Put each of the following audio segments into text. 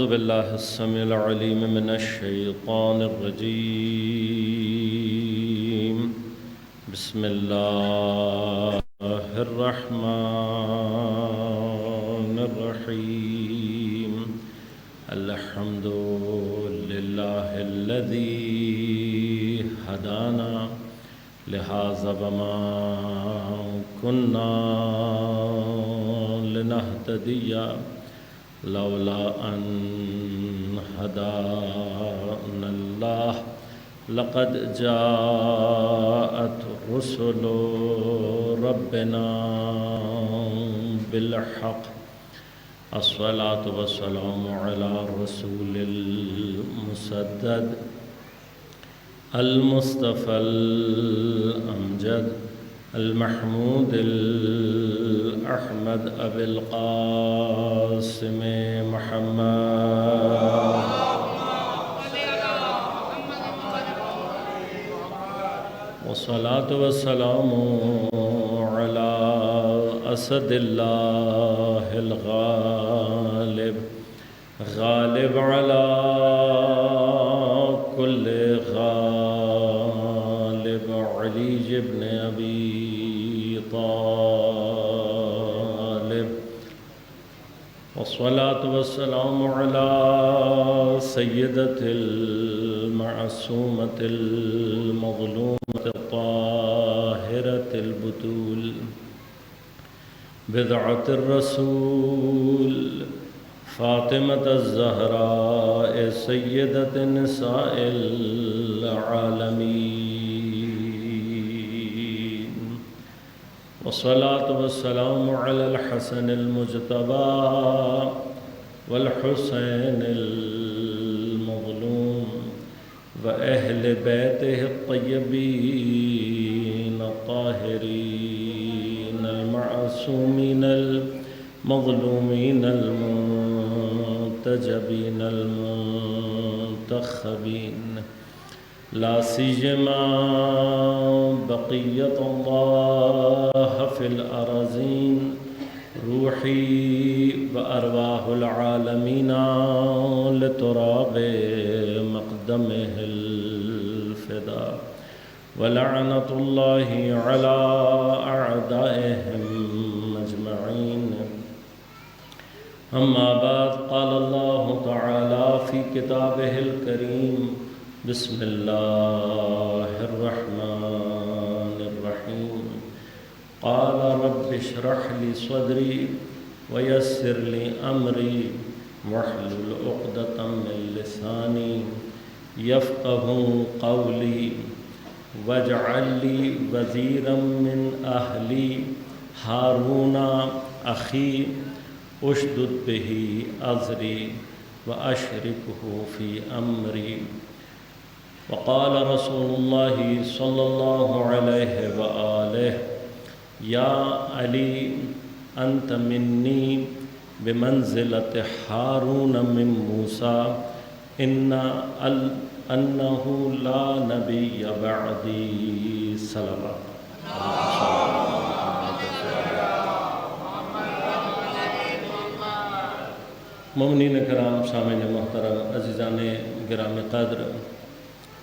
بالله السميع العليم من الشيطان الرجيم. بسم الله الرحمن الرحيم. الحمد لله الذي هدانا لهذا وما كنا لنهتدي لولا أن هدانا الله لقد جاءت رسل ربنا بالحق. الصلاة والسلام على الرسول المسدد المصطفى الأمجد المحمود الأحمد أبي القاسم محمد والصلاة والسلام على أسد الله الغالب غالب على كل غالب علي بن أبي طالب. والصلاة والسلام على سيدة المعصومة المظلومة الطاهرة البتول بضعة الرسول فاطمة الزهراء سيدة نساء العالمين. والصلاة والسلام على الحسن المجتبى والحسين المظلوم وأهل بيته الطيبين الطاهرين المعصومين المظلومين المنتجبين المنتخبين، لا سيما بقية الله في الأراضين روحي وأرواح العالمين لتراب مقدمه الفداء، ولعنة الله على أعدائهم أجمعين. أما بعد، قال الله تعالى في كتابه الكريم: بسم الله الرحمن الرحيم. قال رب اشرح لي صدري ويسر لي أمري واحلل عقدة من لساني يفقه قولي واجعل لي وزيرا من أهلي هارون أخي اشدد به أزري وأشركه في أمري. وقال رسول الله صلى الله عليه وآله: يا علي أنت مني بمنزلة هارون من موسى أنه لا نبي بعدي. صلوات. مومنین کرام، سامعین محترم، عزیزان گرام قدر،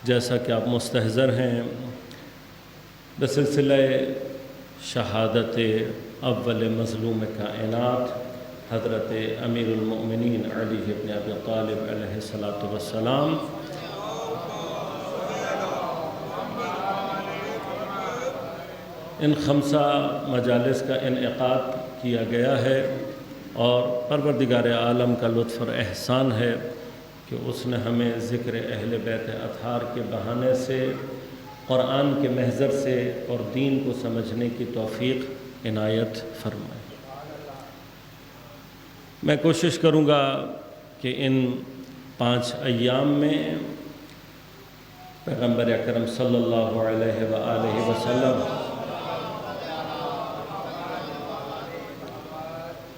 جیسا کہ آپ مستحضر ہیں بسلسلہ شہادت اول مظلوم کائنات حضرت امیر المؤمنین علی بن ابی طالب علیہ السلام ان 5 مجالس کا انعقاد کیا گیا ہے، اور پروردگار عالم کا لطف اور احسان ہے کہ اس نے ہمیں ذکر اہل بیت اطہار کے بہانے سے قرآن کے محضر سے اور دین کو سمجھنے کی توفیق عنایت فرمائے۔ میں کوشش کروں گا کہ ان 5 ایام میں پیغمبر اکرم صلی اللہ علیہ وآلہ وسلم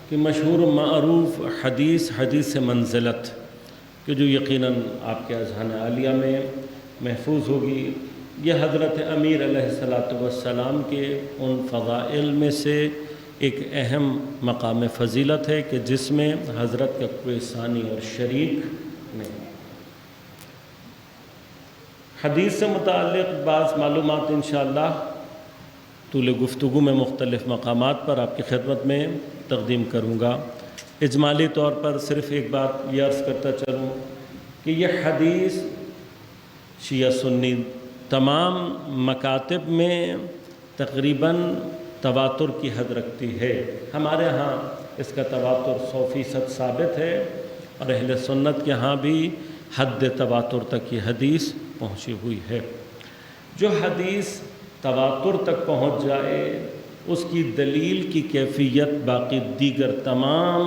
کہ مشہور و معروف حدیث منزلت کہ جو یقیناً آپ کے اذہان عالیہ میں محفوظ ہوگی، یہ حضرت امیر علیہ السلام کے ان فضائل میں سے ایک اہم مقام فضیلت ہے کہ جس میں حضرت کا کوئی ثانی اور شریک نہیں۔ حدیث سے متعلق بعض معلومات انشاءاللہ طول گفتگو میں مختلف مقامات پر آپ کی خدمت میں تقدیم کروں گا۔ اجمالی طور پر صرف ایک بات یہ عرض کرتا چلوں کہ یہ حدیث شیعہ سنی تمام مکاتب میں تقریباً تواتر کی حد رکھتی ہے۔ ہمارے ہاں اس کا تواتر 100% ثابت ہے، اور اہل سنت کے ہاں بھی حد تواتر تک یہ حدیث پہنچی ہوئی ہے۔ جو حدیث تواتر تک پہنچ جائے اس کی دلیل کی کیفیت باقی دیگر تمام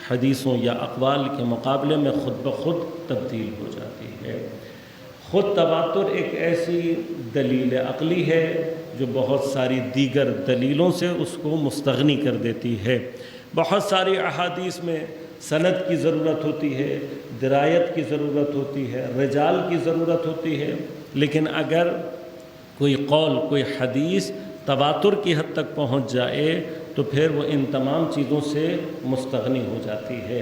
حدیثوں یا اقوال کے مقابلے میں خود بخود تبدیل ہو جاتی ہے۔ خود تواتر ایک ایسی دلیل عقلی ہے جو بہت ساری دیگر دلیلوں سے اس کو مستغنی کر دیتی ہے۔ بہت ساری احادیث میں سند کی ضرورت ہوتی ہے، درایت کی ضرورت ہوتی ہے، رجال کی ضرورت ہوتی ہے، لیکن اگر کوئی قول، کوئی حدیث تواتر کی حد تک پہنچ جائے تو پھر وہ ان تمام چیزوں سے مستغنی ہو جاتی ہے۔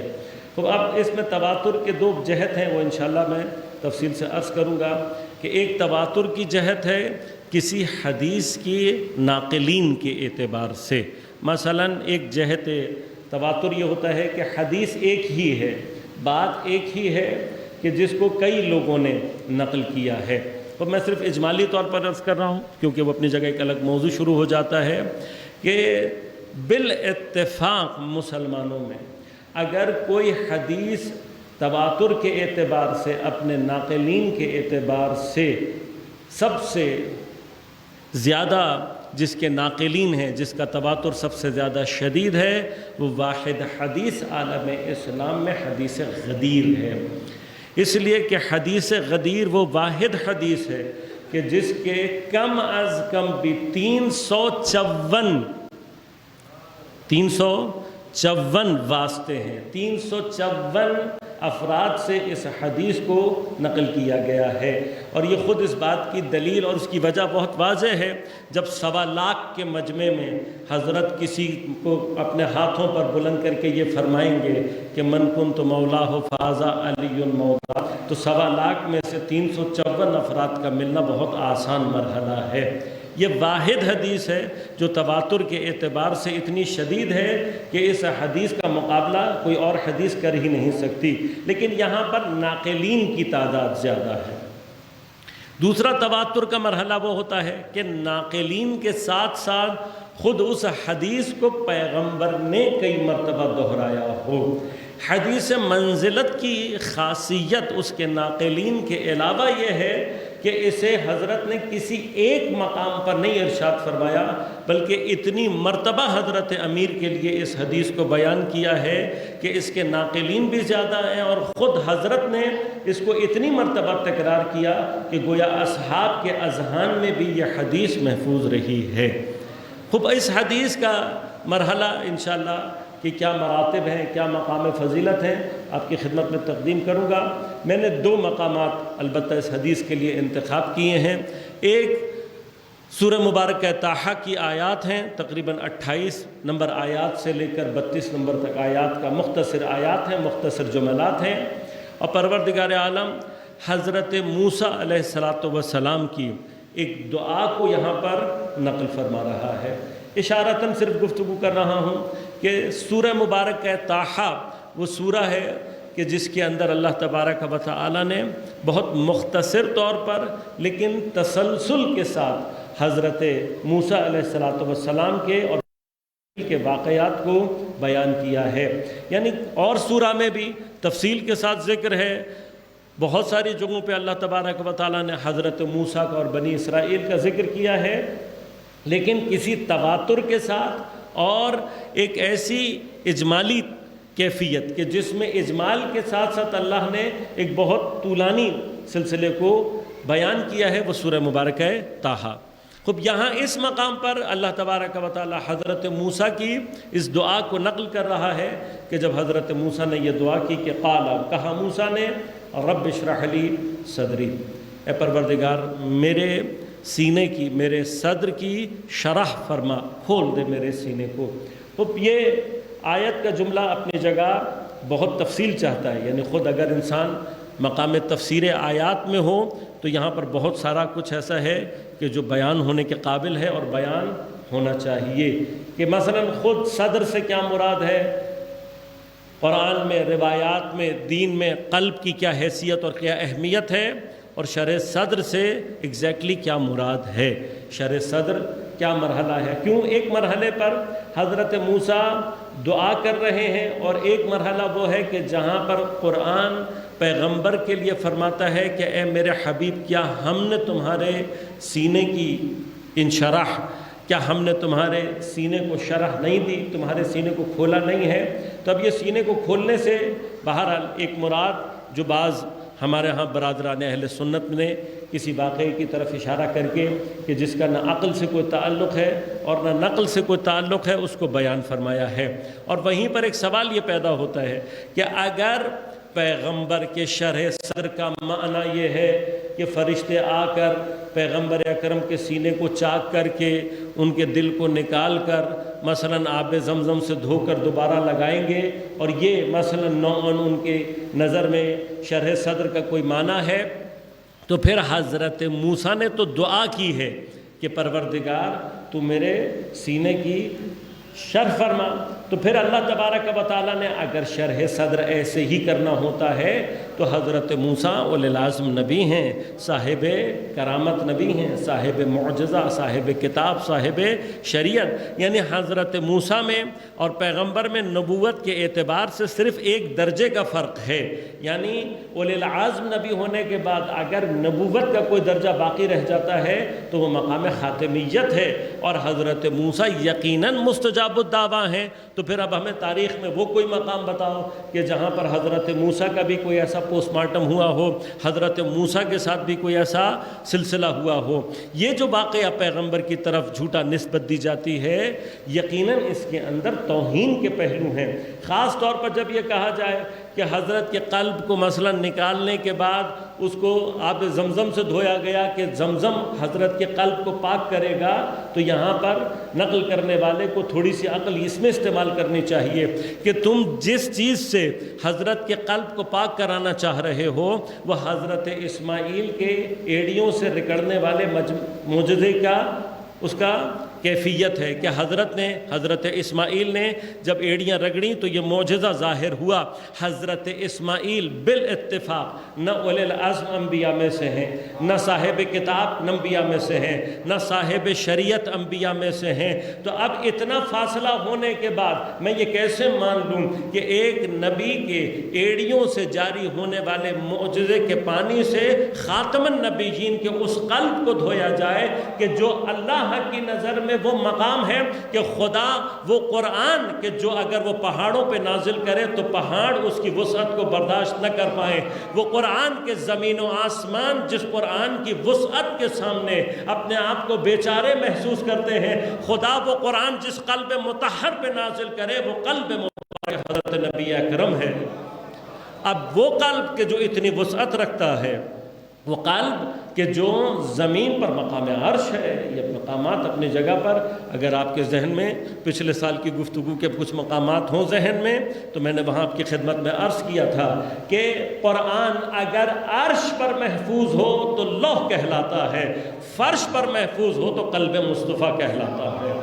تو اب اس میں تواتر کے دو جہت ہیں، وہ انشاءاللہ میں تفصیل سے عرض کروں گا کہ ایک تواتر کی جہت ہے کسی حدیث کی ناقلین کے اعتبار سے۔ مثلا ایک جہت تواتر یہ ہوتا ہے کہ حدیث ایک ہی ہے، بات ایک ہی ہے کہ جس کو کئی لوگوں نے نقل کیا ہے۔ تو میں صرف اجمالی طور پر عرض کر رہا ہوں کیونکہ وہ اپنی جگہ ایک الگ موضوع شروع ہو جاتا ہے کہ بالاتفاق مسلمانوں میں اگر کوئی حدیث تواتر کے اعتبار سے، اپنے ناقلین کے اعتبار سے سب سے زیادہ جس کے ناقلین ہیں، جس کا تواتر سب سے زیادہ شدید ہے، وہ واحد حدیث عالم اسلام میں حدیث غدیر ہے۔ اس لیے کہ حدیث غدیر وہ واحد حدیث ہے کہ جس کے کم از کم بھی 354 واسطے ہیں، 354 افراد سے اس حدیث کو نقل کیا گیا ہے۔ اور یہ خود اس بات کی دلیل اور اس کی وجہ بہت واضح ہے، جب 1.25 لاکھ کے مجمع میں حضرت کسی کو اپنے ہاتھوں پر بلند کر کے یہ فرمائیں گے کہ من کنت مولاہ فہذا علی مولا، تو 1.25 لاکھ میں سے 354 افراد کا ملنا بہت آسان مرحلہ ہے۔ یہ واحد حدیث ہے جو تواتر کے اعتبار سے اتنی شدید ہے کہ اس حدیث کا مقابلہ کوئی اور حدیث کر ہی نہیں سکتی، لیکن یہاں پر ناقلین کی تعداد زیادہ ہے۔ دوسرا تواتر کا مرحلہ وہ ہوتا ہے کہ ناقلین کے ساتھ ساتھ خود اس حدیث کو پیغمبر نے کئی مرتبہ دہرایا ہو۔ حدیث منزلت کی خاصیت اس کے ناقلین کے علاوہ یہ ہے کہ اسے حضرت نے کسی ایک مقام پر نہیں ارشاد فرمایا، بلکہ اتنی مرتبہ حضرت امیر کے لیے اس حدیث کو بیان کیا ہے کہ اس کے ناقلین بھی زیادہ ہیں، اور خود حضرت نے اس کو اتنی مرتبہ تکرار کیا کہ گویا اصحاب کے اذہان میں بھی یہ حدیث محفوظ رہی ہے۔ خوب اس حدیث کا مرحلہ انشاءاللہ کہ کیا مراتب ہیں، کیا مقام فضیلت ہیں، آپ کی خدمت میں تقدیم کروں گا۔ میں نے 2 مقامات البتہ اس حدیث کے لیے انتخاب کیے ہیں۔ ایک سورہ مبارکہ طٰہٰ کی آیات ہیں، تقریباً 28 نمبر آیات سے لے کر 32 نمبر تک آیات کا مختصر آیات ہیں، مختصر جملات ہیں، اور پروردگار عالم حضرت موسیٰ علیہ السلام کی ایک دعا کو یہاں پر نقل فرما رہا ہے۔ اشارتاً صرف گفتگو کر رہا ہوں کہ سورہ مبارکہ طٰہٰ وہ سورہ ہے کہ جس کے اندر اللہ تبارک و تعالی نے بہت مختصر طور پر لیکن تسلسل کے ساتھ حضرت موسیٰ علیہ السلام کے اور کے واقعات کو بیان کیا ہے۔ یعنی اور سورہ میں بھی تفصیل کے ساتھ ذکر ہے، بہت ساری جگہوں پہ اللہ تبارک و تعالی نے حضرت موسیٰ کا اور بنی اسرائیل کا ذکر کیا ہے، لیکن کسی تواتر کے ساتھ اور ایک ایسی اجمالی کیفیت کہ جس میں اجمال کے ساتھ ساتھ اللہ نے ایک بہت طولانی سلسلے کو بیان کیا ہے، وہ سورہ مبارکہ طٰہٰ۔ خب یہاں اس مقام پر اللہ تبارک و تعالی حضرت موسیٰ کی اس دعا کو نقل کر رہا ہے کہ جب حضرت موسیٰ نے یہ دعا کی کہ کہا موسیٰ نے رب اشرح لی صدری، اے پروردگار میرے سینے کی، میرے صدر کی شرح فرما، کھول دے میرے سینے کو۔ تو یہ آیت کا جملہ اپنی جگہ بہت تفصیل چاہتا ہے، یعنی خود اگر انسان مقام تفسیر آیات میں ہو تو یہاں پر بہت سارا کچھ ایسا ہے کہ جو بیان ہونے کے قابل ہے اور بیان ہونا چاہیے، کہ مثلا خود صدر سے کیا مراد ہے، قرآن میں، روایات میں، دین میں قلب کی کیا حیثیت اور کیا اہمیت ہے، اور شرح صدر سے ایگزیکٹلی کیا مراد ہے، شرح صدر کیا مرحلہ ہے، کیوں ایک مرحلے پر حضرت موسیٰ دعا کر رہے ہیں اور ایک مرحلہ وہ ہے کہ جہاں پر قرآن پیغمبر کے لیے فرماتا ہے کہ اے میرے حبیب، کیا ہم نے تمہارے سینے کی انشراح، کیا ہم نے تمہارے سینے کو شرح نہیں دی، تمہارے سینے کو کھولا نہیں ہے؟ تو اب یہ سینے کو کھولنے سے بہرحال ایک مراد جو بعض ہمارے ہاں برادران اہل سنت نے کسی واقعے کی طرف اشارہ کر کے کہ جس کا نہ عقل سے کوئی تعلق ہے اور نہ نقل سے کوئی تعلق ہے، اس کو بیان فرمایا ہے۔ اور وہیں پر ایک سوال یہ پیدا ہوتا ہے کہ اگر پیغمبر کے شرح صدر کا معنی یہ ہے کہ فرشتے آ کر پیغمبر اکرم کے سینے کو چاک کر کے ان کے دل کو نکال کر مثلا آب زمزم سے دھو کر دوبارہ لگائیں گے، اور یہ مثلا نوعاً ان کے نظر میں شرح صدر کا کوئی معنی ہے، تو پھر حضرت موسیٰ نے تو دعا کی ہے کہ پروردگار تو میرے سینے کی شرح فرما۔ تو پھر اللہ تبارک و تعالیٰ نے اگر شرح صدر ایسے ہی کرنا ہوتا ہے تو حضرت موسیٰ اولی العزم نبی ہیں، صاحب کرامت نبی ہیں، صاحب معجزہ، صاحب کتاب، صاحب شریعت، یعنی حضرت موسیٰ میں اور پیغمبر میں نبوت کے اعتبار سے صرف ایک درجے کا فرق ہے، یعنی اولی العزم نبی ہونے کے بعد اگر نبوت کا کوئی درجہ باقی رہ جاتا ہے تو وہ مقام خاتمیت ہے، اور حضرت موسیٰ یقیناً مستجاب الدعویٰ ہیں۔ تو پھر اب ہمیں تاریخ میں وہ کوئی مقام بتاؤ کہ جہاں پر حضرت موسیٰ کا بھی کوئی ایسا پوسٹ مارٹم ہوا ہو، حضرت موسیٰ کے ساتھ بھی کوئی ایسا سلسلہ ہوا ہو۔ یہ جو واقعہ پیغمبر کی طرف جھوٹا نسبت دی جاتی ہے، یقیناً اس کے اندر توہین کے پہلو ہیں، خاص طور پر جب یہ کہا جائے کہ حضرت کے قلب کو مثلا نکالنے کے بعد اس کو آب زمزم سے دھویا گیا کہ زمزم حضرت کے قلب کو پاک کرے گا، تو یہاں پر نقل کرنے والے کو تھوڑی سی عقل اس میں استعمال کرنی چاہیے کہ تم جس چیز سے حضرت کے قلب کو پاک کرانا چاہ رہے ہو وہ حضرت اسماعیل کے ایڑیوں سے رگڑنے والے معجزے کا اس کا کیفیت ہے کہ حضرت اسماعیل نے جب ایڑیاں رگڑیں تو یہ معجزہ ظاہر ہوا۔ حضرت اسماعیل بالاتفاق نہ اولی العزم انبیاء میں سے ہیں، نہ صاحب کتاب انبیاء میں سے ہیں، نہ صاحب شریعت انبیاء میں سے ہیں، تو اب اتنا فاصلہ ہونے کے بعد میں یہ کیسے مان لوں کہ ایک نبی کے ایڑیوں سے جاری ہونے والے معجزے کے پانی سے خاتم النبیین کے اس قلب کو دھویا جائے کہ جو اللہ کی نظر میں وہ مقام ہے کہ خدا وہ قرآن کہ جو اگر وہ پہاڑوں پہ نازل کرے تو پہاڑ اس کی وسعت کو برداشت نہ کر پائیں، وہ قرآن کے زمین و آسمان جس قرآن کی وسعت کے سامنے اپنے آپ کو بیچارے محسوس کرتے ہیں، خدا وہ قرآن جس قلب مطہر پہ نازل کرے وہ قلب مبارک حضرت نبی اکرم ہے۔ اب وہ قلب کہ جو اتنی وسعت رکھتا ہے، وہ قلب کہ جو زمین پر مقام عرش ہے، یہ مقامات اپنی جگہ پر اگر آپ کے ذہن میں پچھلے سال کی گفتگو کے کچھ مقامات ہوں ذہن میں تو میں نے وہاں آپ کی خدمت میں عرض کیا تھا کہ قرآن اگر عرش پر محفوظ ہو تو لوح کہلاتا ہے، فرش پر محفوظ ہو تو قلب مصطفیٰ کہلاتا ہے۔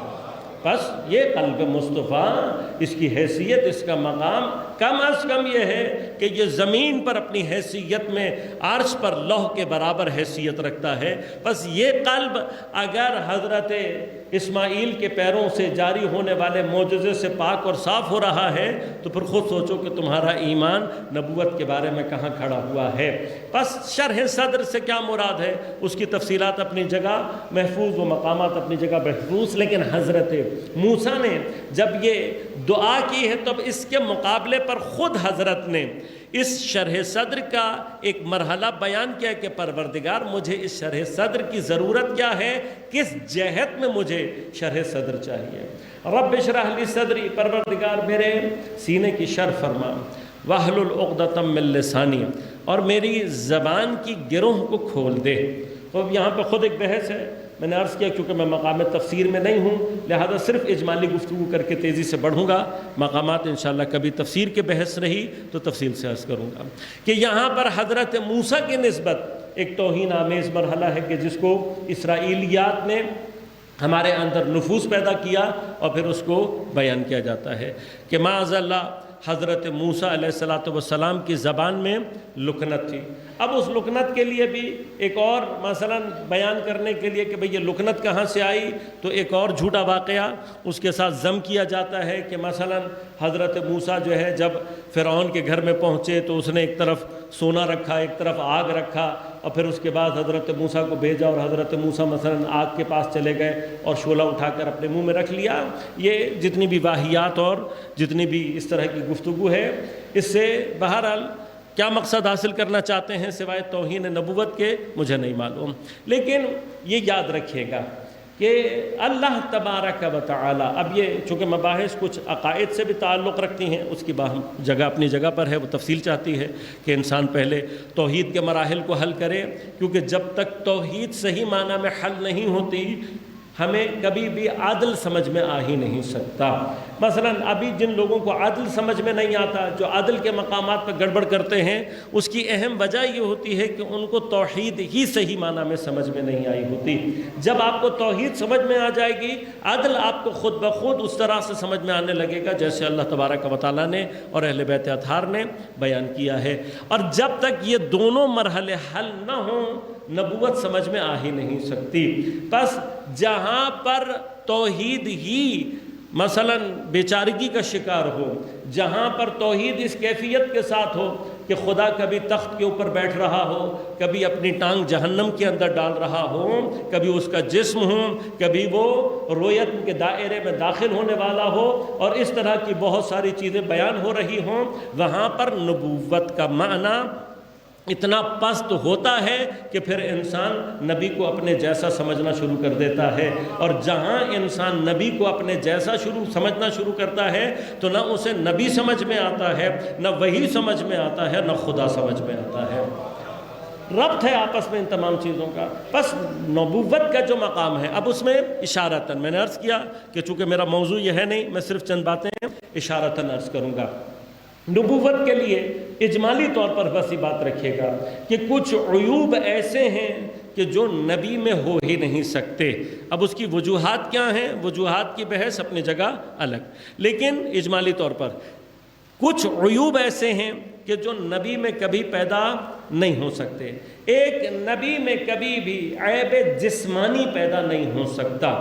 بس یہ قلب مصطفیٰ، اس کی حیثیت، اس کا مقام کم از کم یہ ہے کہ یہ زمین پر اپنی حیثیت میں عرش پر لوح کے برابر حیثیت رکھتا ہے۔ بس یہ قلب اگر حضرت اسماعیل کے پیروں سے جاری ہونے والے معجزے سے پاک اور صاف ہو رہا ہے تو پھر خود سوچو کہ تمہارا ایمان نبوت کے بارے میں کہاں کھڑا ہوا ہے۔ بس شرح صدر سے کیا مراد ہے، اس کی تفصیلات اپنی جگہ محفوظ، وہ مقامات اپنی جگہ محفوظ، لیکن حضرت موسیٰ نے جب یہ دعا کی ہے تو اس کے مقابلے پر خود حضرت نے اس شرح صدر کا ایک مرحلہ بیان کیا کہ پروردگار مجھے اس شرح صدر کی ضرورت کیا ہے، کس جہت میں مجھے شرح صدر چاہیے۔ رب اشرح لی صدری، پروردگار میرے سینے کی شرح فرما، واحلل عقدۃ من لسانی، اور میری زبان کی گروہ کو کھول دے۔ تو اب یہاں پہ خود ایک بحث ہے، میں نے عرض کیا کیونکہ میں مقام تفسیر میں نہیں ہوں لہذا صرف اجمالی گفتگو کر کے تیزی سے بڑھوں گا، مقامات انشاءاللہ کبھی تفسیر کے بحث رہی تو تفصیل سے عرض کروں گا کہ یہاں پر حضرت موسیٰ کی نسبت ایک توہین آمیز مرحلہ ہے کہ جس کو اسرائیلیات نے ہمارے اندر نفوذ پیدا کیا اور پھر اس کو بیان کیا جاتا ہے کہ معاذ اللہ حضرت موسیٰ علیہ السلام کی زبان میں لکنت تھی۔ اب اس لکنت کے لیے بھی ایک اور مثلا بیان کرنے کے لیے کہ بھئی یہ لکنت کہاں سے آئی تو ایک اور جھوٹا واقعہ اس کے ساتھ ضم کیا جاتا ہے کہ مثلا حضرت موسیٰ جو ہے جب فرعون کے گھر میں پہنچے تو اس نے ایک طرف سونا رکھا، ایک طرف آگ رکھا، اور پھر اس کے بعد حضرت موسیٰ کو بھیجا اور حضرت موسیٰ مثلا آگ کے پاس چلے گئے اور شعلہ اٹھا کر اپنے منہ میں رکھ لیا۔ یہ جتنی بھی واہیات اور جتنی بھی اس طرح کی گفتگو ہے، اس سے بہرحال کیا مقصد حاصل کرنا چاہتے ہیں سوائے توہین نبوت کے مجھے نہیں معلوم، لیکن یہ یاد رکھیے گا کہ اللہ تبارک و تعالی، اب یہ چونکہ مباحث کچھ عقائد سے بھی تعلق رکھتی ہیں، اس کی باہم جگہ اپنی جگہ پر ہے، وہ تفصیل چاہتی ہے کہ انسان پہلے توحید کے مراحل کو حل کرے، کیونکہ جب تک توحید صحیح معنی میں حل نہیں ہوتی ہمیں کبھی بھی عدل سمجھ میں آ ہی نہیں سکتا۔ مثلا ابھی جن لوگوں کو عدل سمجھ میں نہیں آتا، جو عدل کے مقامات پر گڑبڑ کرتے ہیں، اس کی اہم وجہ یہ ہوتی ہے کہ ان کو توحید ہی صحیح معنی میں سمجھ میں نہیں آئی ہوتی۔ جب آپ کو توحید سمجھ میں آ جائے گی، عدل آپ کو خود بخود اس طرح سے سمجھ میں آنے لگے گا جیسے اللہ تبارک و تعالیٰ نے اور اہل بیت اطہار نے بیان کیا ہے۔ اور جب تک یہ دونوں مرحلے حل نہ ہوں نبوت سمجھ میں آ ہی نہیں سکتی۔ بس جہاں پر توحید ہی مثلا بیچارگی کا شکار ہو، جہاں پر توحید اس کیفیت کے ساتھ ہو کہ خدا کبھی تخت کے اوپر بیٹھ رہا ہو، کبھی اپنی ٹانگ جہنم کے اندر ڈال رہا ہو، کبھی اس کا جسم ہو، کبھی وہ رویت کے دائرے میں داخل ہونے والا ہو، اور اس طرح کی بہت ساری چیزیں بیان ہو رہی ہوں، وہاں پر نبوت کا معنی اتنا پست ہوتا ہے کہ پھر انسان نبی کو اپنے جیسا سمجھنا شروع کر دیتا ہے، اور جہاں انسان نبی کو اپنے جیسا سمجھنا شروع کرتا ہے تو نہ اسے نبی سمجھ میں آتا ہے، نہ وحی سمجھ میں آتا ہے، نہ خدا سمجھ میں آتا ہے۔ ربط ہے آپس میں ان تمام چیزوں کا۔ بس نبوت کا جو مقام ہے، اب اس میں اشارتاً میں نے عرض کیا کہ چونکہ میرا موضوع یہ ہے نہیں، میں صرف چند باتیں اشارتاً عرض کروں گا۔ نبوت کے لیے اجمالی طور پر بس یہ بات رکھیے گا کہ کچھ عیوب ایسے ہیں کہ جو نبی میں ہو ہی نہیں سکتے۔ اب اس کی وجوہات کیا ہیں، وجوہات کی بحث اپنی جگہ الگ، لیکن اجمالی طور پر کچھ عیوب ایسے ہیں کہ جو نبی میں کبھی پیدا نہیں ہو سکتے۔ ایک نبی میں کبھی بھی عیب جسمانی پیدا نہیں ہو سکتا،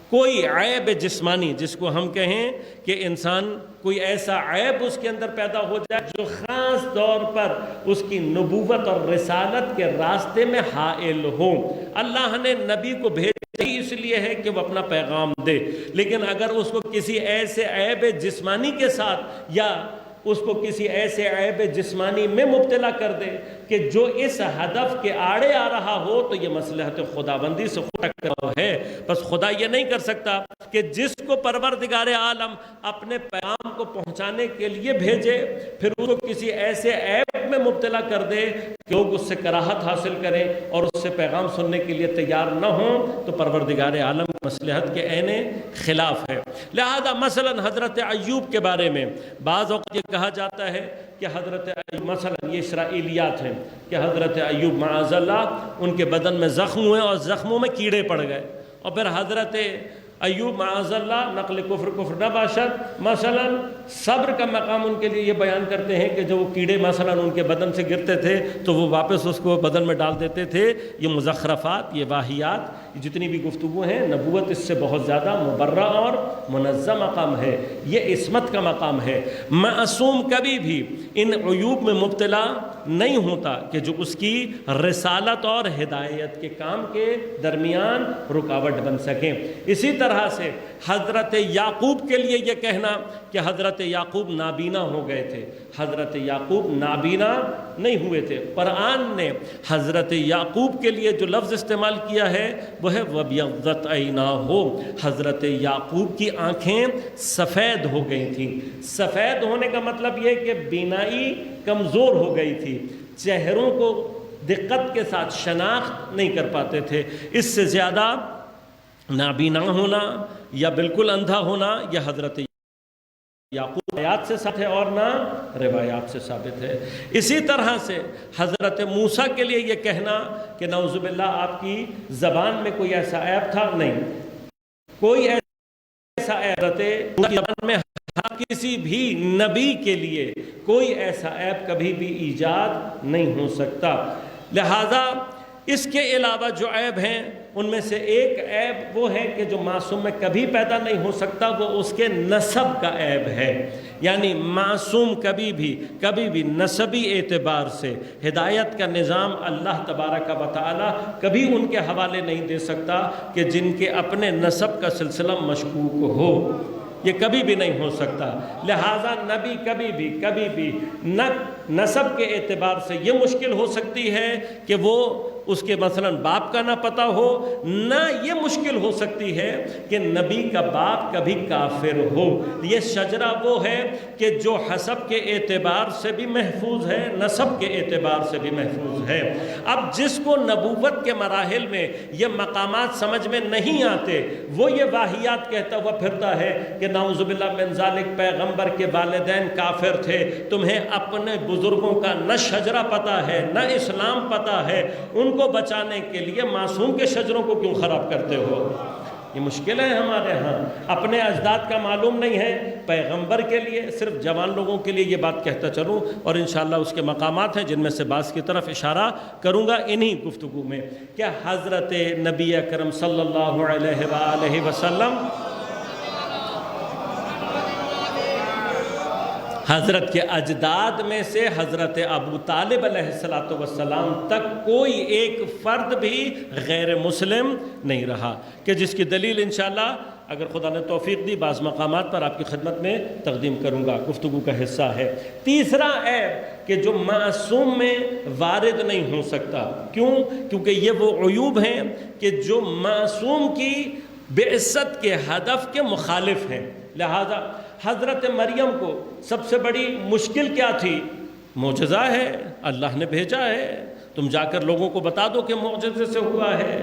کوئی عیب جسمانی جس کو ہم کہیں کہ انسان کوئی ایسا عیب اس کے اندر پیدا ہو جائے جو خاص طور پر اس کی نبوت اور رسالت کے راستے میں حائل ہو۔ اللہ نے نبی کو بھیجا اس لیے ہے کہ وہ اپنا پیغام دے، لیکن اگر اس کو کسی ایسے عیب جسمانی کے ساتھ یا اس کو کسی ایسے عیب جسمانی میں مبتلا کر دے کہ جو اس ہدف کے آڑے آ رہا ہو تو یہ مصلحت خداوندی سے ٹکراؤ ہے۔ بس خدا یہ نہیں کر سکتا کہ جس کو پروردگار عالم اپنے پیغام کو پہنچانے کے لیے بھیجے پھر اس کو کسی ایسے عیب میں مبتلا کر دے کہ لوگ اس سے کراہت حاصل کریں اور اس سے پیغام سننے کے لیے تیار نہ ہوں، تو پروردگار عالم مصلحت کے عین خلاف ہے۔ لہذا مثلا حضرت ایوب کے بارے میں بعض اوقات یہ کہا جاتا ہے کہ حضرت ایوب، مثلا یہ اسرائیلیات ہیں کہ حضرت ایوب معاذ اللہ ان کے بدن میں زخم ہوئے اور زخموں میں کیڑے پڑ گئے، اور پھر حضرت ایوب معاذ اللہ نقل کفر نہ باشد مثلا صبر کا مقام ان کے لیے یہ بیان کرتے ہیں کہ جو وہ کیڑے مثلا ان کے بدن سے گرتے تھے تو وہ واپس اس کو بدن میں ڈال دیتے تھے۔ یہ مزخرفات، یہ واہیات، جتنی بھی گفتگو ہیں، نبوت اس سے بہت زیادہ مبرہ اور منظم مقام ہے، یہ عصمت کا مقام ہے۔ معصوم کبھی بھی ان عیوب میں مبتلا نہیں ہوتا کہ جو اس کی رسالت اور ہدایت کے کام کے درمیان رکاوٹ بن سکیں۔ اسی طرح سے حضرت یعقوب کے لیے یہ کہنا کہ حضرت یعقوب نابینا ہو گئے تھے، حضرت یعقوب نابینا نہیں ہوئے تھے۔ قرآن نے حضرت یعقوب کے لیے جو لفظ استعمال کیا ہے وہ ہے وَبْيَضَّتْ عَيْنَاهُ، حضرت یعقوب کی آنکھیں سفید ہو گئی تھیں۔ سفید ہونے کا مطلب یہ کہ بینائی کمزور ہو گئی تھی، چہروں کو دقت کے ساتھ شناخت نہیں کر پاتے تھے۔ اس سے زیادہ نابینا ہونا یا بالکل اندھا ہونا یہ حضرت یعقوب آیات سے ثابت ہے اور نہ روایات سے ثابت ہے۔ اسی طرح سے حضرت موسیٰ کے لیے یہ کہنا کہ نعوذ باللہ آپ کی زبان میں کوئی ایسا عیب تھا، نہیں، کوئی ایسا عیب زبان میں کسی بھی نبی کے لیے کوئی ایسا عیب کبھی بھی ایجاد نہیں ہو سکتا۔ لہذا اس کے علاوہ جو عیب ہیں ان میں سے ایک عیب وہ ہے کہ جو معصوم میں کبھی پیدا نہیں ہو سکتا، وہ اس کے نسب کا عیب ہے۔ یعنی معصوم کبھی بھی نسبی اعتبار سے ہدایت کا نظام اللہ تبارک و تعالی کبھی ان کے حوالے نہیں دے سکتا کہ جن کے اپنے نسب کا سلسلہ مشکوک ہو، یہ کبھی بھی نہیں ہو سکتا۔ لہٰذا نبی کبھی بھی نہ نسب کے اعتبار سے یہ مشکل ہو سکتی ہے کہ وہ اس کے مثلا باپ کا نہ پتہ ہو، نہ یہ مشکل ہو سکتی ہے کہ نبی کا باپ کبھی کافر ہو۔ یہ شجرہ وہ ہے کہ جو حسب کے اعتبار سے بھی محفوظ ہے، نسب کے اعتبار سے بھی محفوظ ہے۔ اب جس کو نبوت کے مراحل میں یہ مقامات سمجھ میں نہیں آتے، وہ یہ واہیات کہتا ہوا پھرتا ہے کہ نعوذ باللہ من ذالک پیغمبر کے والدین کافر تھے، تمہیں اپنے بزرگوں کا نہ شجرہ پتہ ہے نہ اسلام پتہ ہے، ان کو بچانے کے لیے معصوم کے شجروں کو کیوں خراب کرتے ہو؟ یہ مشکل ہے ہمارے ہاں، اپنے اجداد کا معلوم نہیں ہے، پیغمبر کے لیے صرف جوان لوگوں کے لیے یہ بات کہتا چلوں، اور انشاءاللہ اس کے مقامات ہیں جن میں سے بعض کی طرف اشارہ کروں گا انہی گفتگو میں، کہ حضرت نبی اکرم صلی اللہ علیہ وآلہ وسلم حضرت کے اجداد میں سے حضرت ابو طالب علیہ السلام تک کوئی ایک فرد بھی غیر مسلم نہیں رہا، کہ جس کی دلیل انشاءاللہ اگر خدا نے توفیق دی بعض مقامات پر آپ کی خدمت میں تقدیم کروں گا، گفتگو کا حصہ ہے۔ تیسرا عیب کہ جو معصوم میں وارد نہیں ہو سکتا، کیونکہ یہ وہ عیوب ہیں کہ جو معصوم کی بعثت کے ہدف کے مخالف ہیں۔ لہذا حضرت مریم کو سب سے بڑی مشکل کیا تھی؟ معجزہ ہے، اللہ نے بھیجا ہے، تم جا کر لوگوں کو بتا دو کہ معجزے سے ہوا ہے۔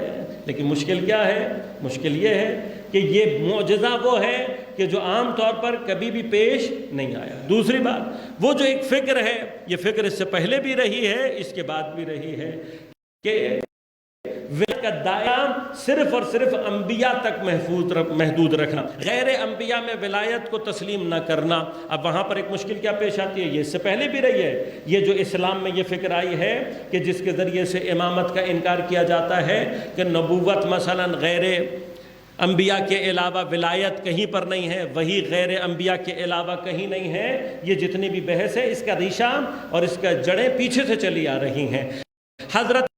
لیکن مشکل کیا ہے؟ مشکل یہ ہے کہ یہ معجزہ وہ ہے کہ جو عام طور پر کبھی بھی پیش نہیں آیا۔ دوسری بات، وہ جو ایک فکر ہے، یہ فکر اس سے پہلے بھی رہی ہے، اس کے بعد بھی رہی ہے، کہ ولایت کا دائرہ صرف اور صرف انبیاء تک محدود رکھنا، غیر انبیاء میں ولایت کو تسلیم نہ کرنا۔ اب وہاں پر ایک مشکل کیا پیش آتی ہے؟ یہ اس سے پہلے بھی رہی ہے، یہ جو اسلام میں یہ فکر آئی ہے کہ جس کے ذریعے سے امامت کا انکار کیا جاتا ہے کہ نبوت مثلا غیر انبیاء کے علاوہ ولایت کہیں پر نہیں ہے، وہی غیر انبیاء کے علاوہ کہیں نہیں ہے۔ یہ جتنی بھی بحث ہے اس کا ریشہ اور اس کا جڑیں پیچھے سے چلی آ رہی ہیں۔ حضرت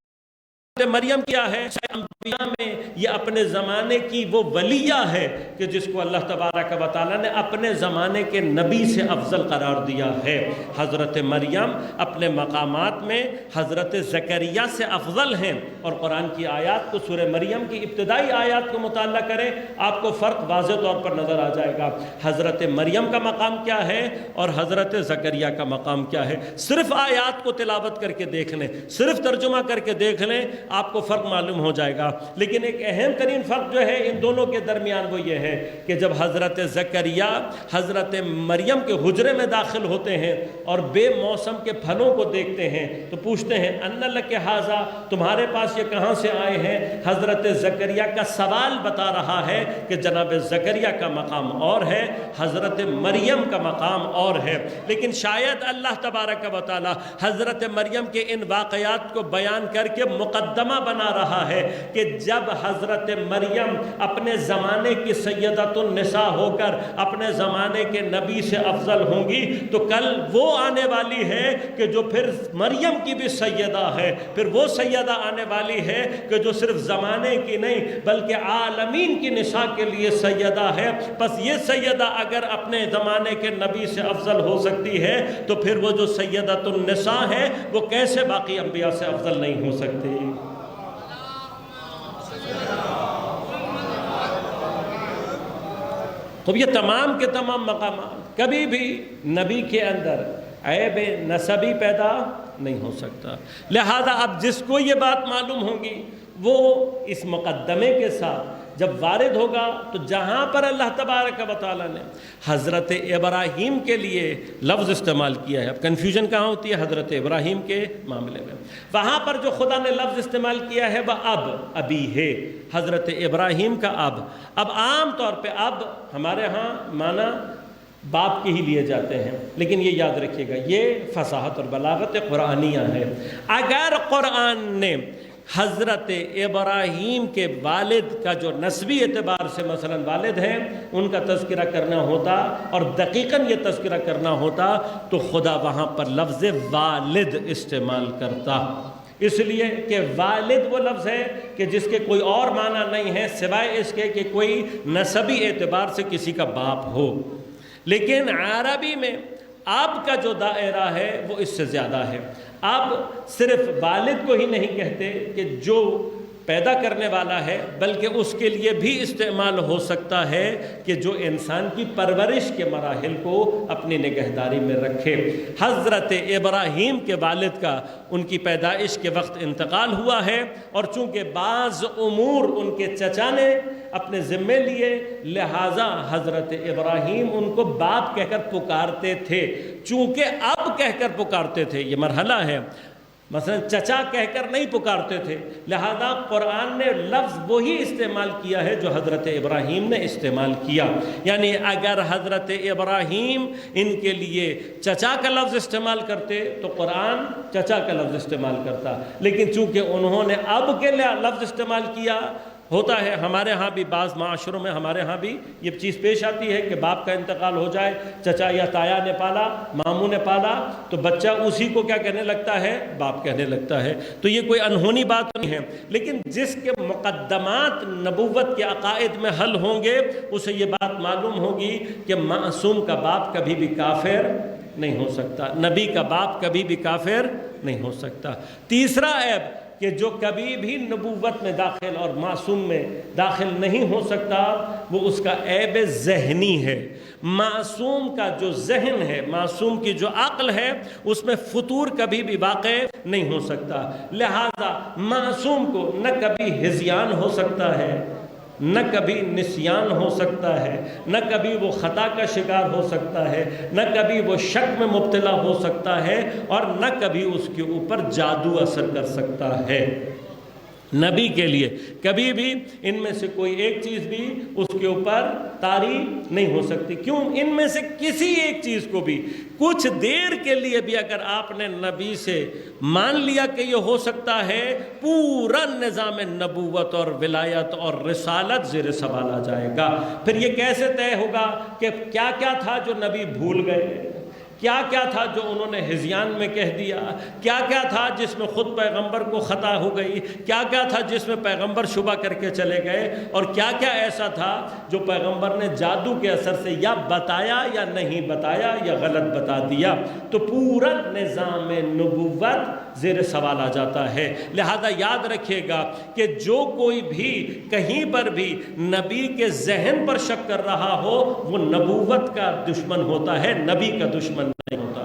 مریم کیا ہے؟ انبیاء میں یہ اپنے زمانے کی وہ ولیہ ہے کہ جس کو اللہ تبارک و تعالیٰ نے اپنے زمانے کے نبی سے افضل قرار دیا ہے۔ حضرت مریم اپنے مقامات میں حضرت زکریا سے افضل ہیں، اور قرآن کی آیات کو، سورہ مریم کی ابتدائی آیات کو مطالعہ کریں، آپ کو فرق واضح طور پر نظر آ جائے گا۔ حضرت مریم کا مقام کیا ہے اور حضرت زکریا کا مقام کیا ہے؟ صرف آیات کو تلاوت کر کے دیکھ لیں، صرف ترجمہ کر کے دیکھ لیں، آپ کو فرق معلوم ہو جائے گا۔ لیکن ایک اہم ترین فرق جو ہے ان دونوں کے درمیان وہ یہ ہے کہ جب حضرت زکریا حضرت مریم کے حجرے میں داخل ہوتے ہیں اور بے موسم کے پھلوں کو دیکھتے ہیں تو پوچھتے ہیں ان لک ھذا، تمہارے پاس یہ کہاں سے آئے ہیں؟ حضرت زکریا کا سوال بتا رہا ہے کہ جناب زکریا کا مقام اور ہے، حضرت مریم کا مقام اور ہے۔ لیکن شاید اللہ تبارک و تعالی حضرت مریم کے ان واقعات کو بیان کر کے مقدمہ بنا رہا ہے کہ جب حضرت مریم اپنے زمانے کی سیدۃ النساء ہو کر اپنے زمانے کے نبی سے افضل ہوں گی تو کل وہ آنے والی ہے کہ جو پھر مریم کی بھی سیدہ ہے، پھر وہ سیدہ آنے والی ہے کہ جو صرف زمانے کی نہیں بلکہ عالمین کی نساء کے لیے سیدہ ہے۔ پس یہ سیدہ اگر اپنے زمانے کے نبی سے افضل ہو سکتی ہے تو پھر وہ جو سیدۃ النساء ہے وہ کیسے باقی انبیاء سے افضل نہیں ہو سکتی؟ تو یہ تمام کے تمام مقامات، کبھی بھی نبی کے اندر عیب نسبی پیدا نہیں ہو سکتا۔ لہذا اب جس کو یہ بات معلوم ہوگی وہ اس مقدمے کے ساتھ جب وارد ہوگا تو جہاں پر اللہ تبارک و تعالیٰ نے حضرت ابراہیم کے لیے لفظ استعمال کیا ہے، اب کنفیوژن کہاں ہوتی ہے؟ حضرت ابراہیم کے معاملے میں وہاں پر جو خدا نے لفظ استعمال کیا ہے وہ ابی ہے، حضرت ابراہیم کا اب عام طور پہ اب ہمارے ہاں معنی باپ کے ہی لیے جاتے ہیں، لیکن یہ یاد رکھیے گا یہ فصاحت اور بلاغت قرآنیہ ہے۔ اگر قرآن نے حضرت ابراہیم کے والد کا جو نسبی اعتبار سے مثلا والد ہیں ان کا تذکرہ کرنا ہوتا اور دقیقاً یہ تذکرہ کرنا ہوتا تو خدا وہاں پر لفظ والد استعمال کرتا، اس لیے کہ والد وہ لفظ ہے کہ جس کے کوئی اور معنی نہیں ہے سوائے اس کے کہ کوئی نسبی اعتبار سے کسی کا باپ ہو، لیکن عربی میں اب کا جو دائرہ ہے وہ اس سے زیادہ ہے۔ اب صرف والد کو ہی نہیں کہتے کہ جو پیدا کرنے والا ہے، بلکہ اس کے لیے بھی استعمال ہو سکتا ہے کہ جو انسان کی پرورش کے مراحل کو اپنی نگہداری میں رکھے۔ حضرت ابراہیم کے والد کا ان کی پیدائش کے وقت انتقال ہوا ہے، اور چونکہ بعض امور ان کے چچا نے اپنے ذمے لیے لہٰذا حضرت ابراہیم ان کو باپ کہہ کر پکارتے تھے، چونکہ اب کہہ کر پکارتے تھے، یہ مرحلہ ہے، مثلا چچا کہہ کر نہیں پکارتے تھے، لہذا قرآن نے لفظ وہی استعمال کیا ہے جو حضرت ابراہیم نے استعمال کیا، یعنی اگر حضرت ابراہیم ان کے لیے چچا کا لفظ استعمال کرتے تو قرآن چچا کا لفظ استعمال کرتا، لیکن چونکہ انہوں نے اب کے لفظ استعمال کیا، ہوتا ہے ہمارے ہاں بھی بعض معاشروں میں ہمارے ہاں بھی یہ چیز پیش آتی ہے کہ باپ کا انتقال ہو جائے، چچا یا تایا نے پالا، ماموں نے پالا، تو بچہ اسی کو کیا کہنے لگتا ہے؟ باپ کہنے لگتا ہے، تو یہ کوئی انہونی بات نہیں ہے، لیکن جس کے مقدمات نبوت کے عقائد میں حل ہوں گے اسے یہ بات معلوم ہوگی کہ معصوم کا باپ کبھی بھی کافر نہیں ہو سکتا، نبی کا باپ کبھی بھی کافر نہیں ہو سکتا۔ تیسرا عیب کہ جو کبھی بھی نبوت میں داخل اور معصوم میں داخل نہیں ہو سکتا وہ اس کا عیب ذہنی ہے۔ معصوم کا جو ذہن ہے، معصوم کی جو عقل ہے، اس میں فطور کبھی بھی واقع نہیں ہو سکتا، لہذا معصوم کو نہ کبھی ہذیان ہو سکتا ہے، نہ کبھی نسیان ہو سکتا ہے، نہ کبھی وہ خطا کا شکار ہو سکتا ہے، نہ کبھی وہ شک میں مبتلا ہو سکتا ہے، اور نہ کبھی اس کے اوپر جادو اثر کر سکتا ہے۔ نبی کے لیے کبھی بھی ان میں سے کوئی ایک چیز بھی اس کے اوپر طاری نہیں ہو سکتی، کیوں؟ ان میں سے کسی ایک چیز کو بھی کچھ دیر کے لیے بھی اگر آپ نے نبی سے مان لیا کہ یہ ہو سکتا ہے، پورا نظام نبوت اور ولایت اور رسالت زیر سوال آ جائے گا۔ پھر یہ کیسے طے ہوگا کہ کیا کیا تھا جو نبی بھول گئے، کیا کیا تھا جو انہوں نے ہذیان میں کہہ دیا، کیا کیا تھا جس میں خود پیغمبر کو خطا ہو گئی، کیا کیا تھا جس میں پیغمبر شبہ کر کے چلے گئے، اور کیا کیا ایسا تھا جو پیغمبر نے جادو کے اثر سے یا بتایا یا نہیں بتایا یا غلط بتا دیا، تو پورا نظام نبوت زیر سوال آ جاتا ہے۔ لہذا یاد رکھیے گا کہ جو کوئی بھی کہیں پر بھی نبی کے ذہن پر شک کر رہا ہو وہ نبوت کا دشمن ہوتا ہے، نبی کا دشمن نہیں ہوتا،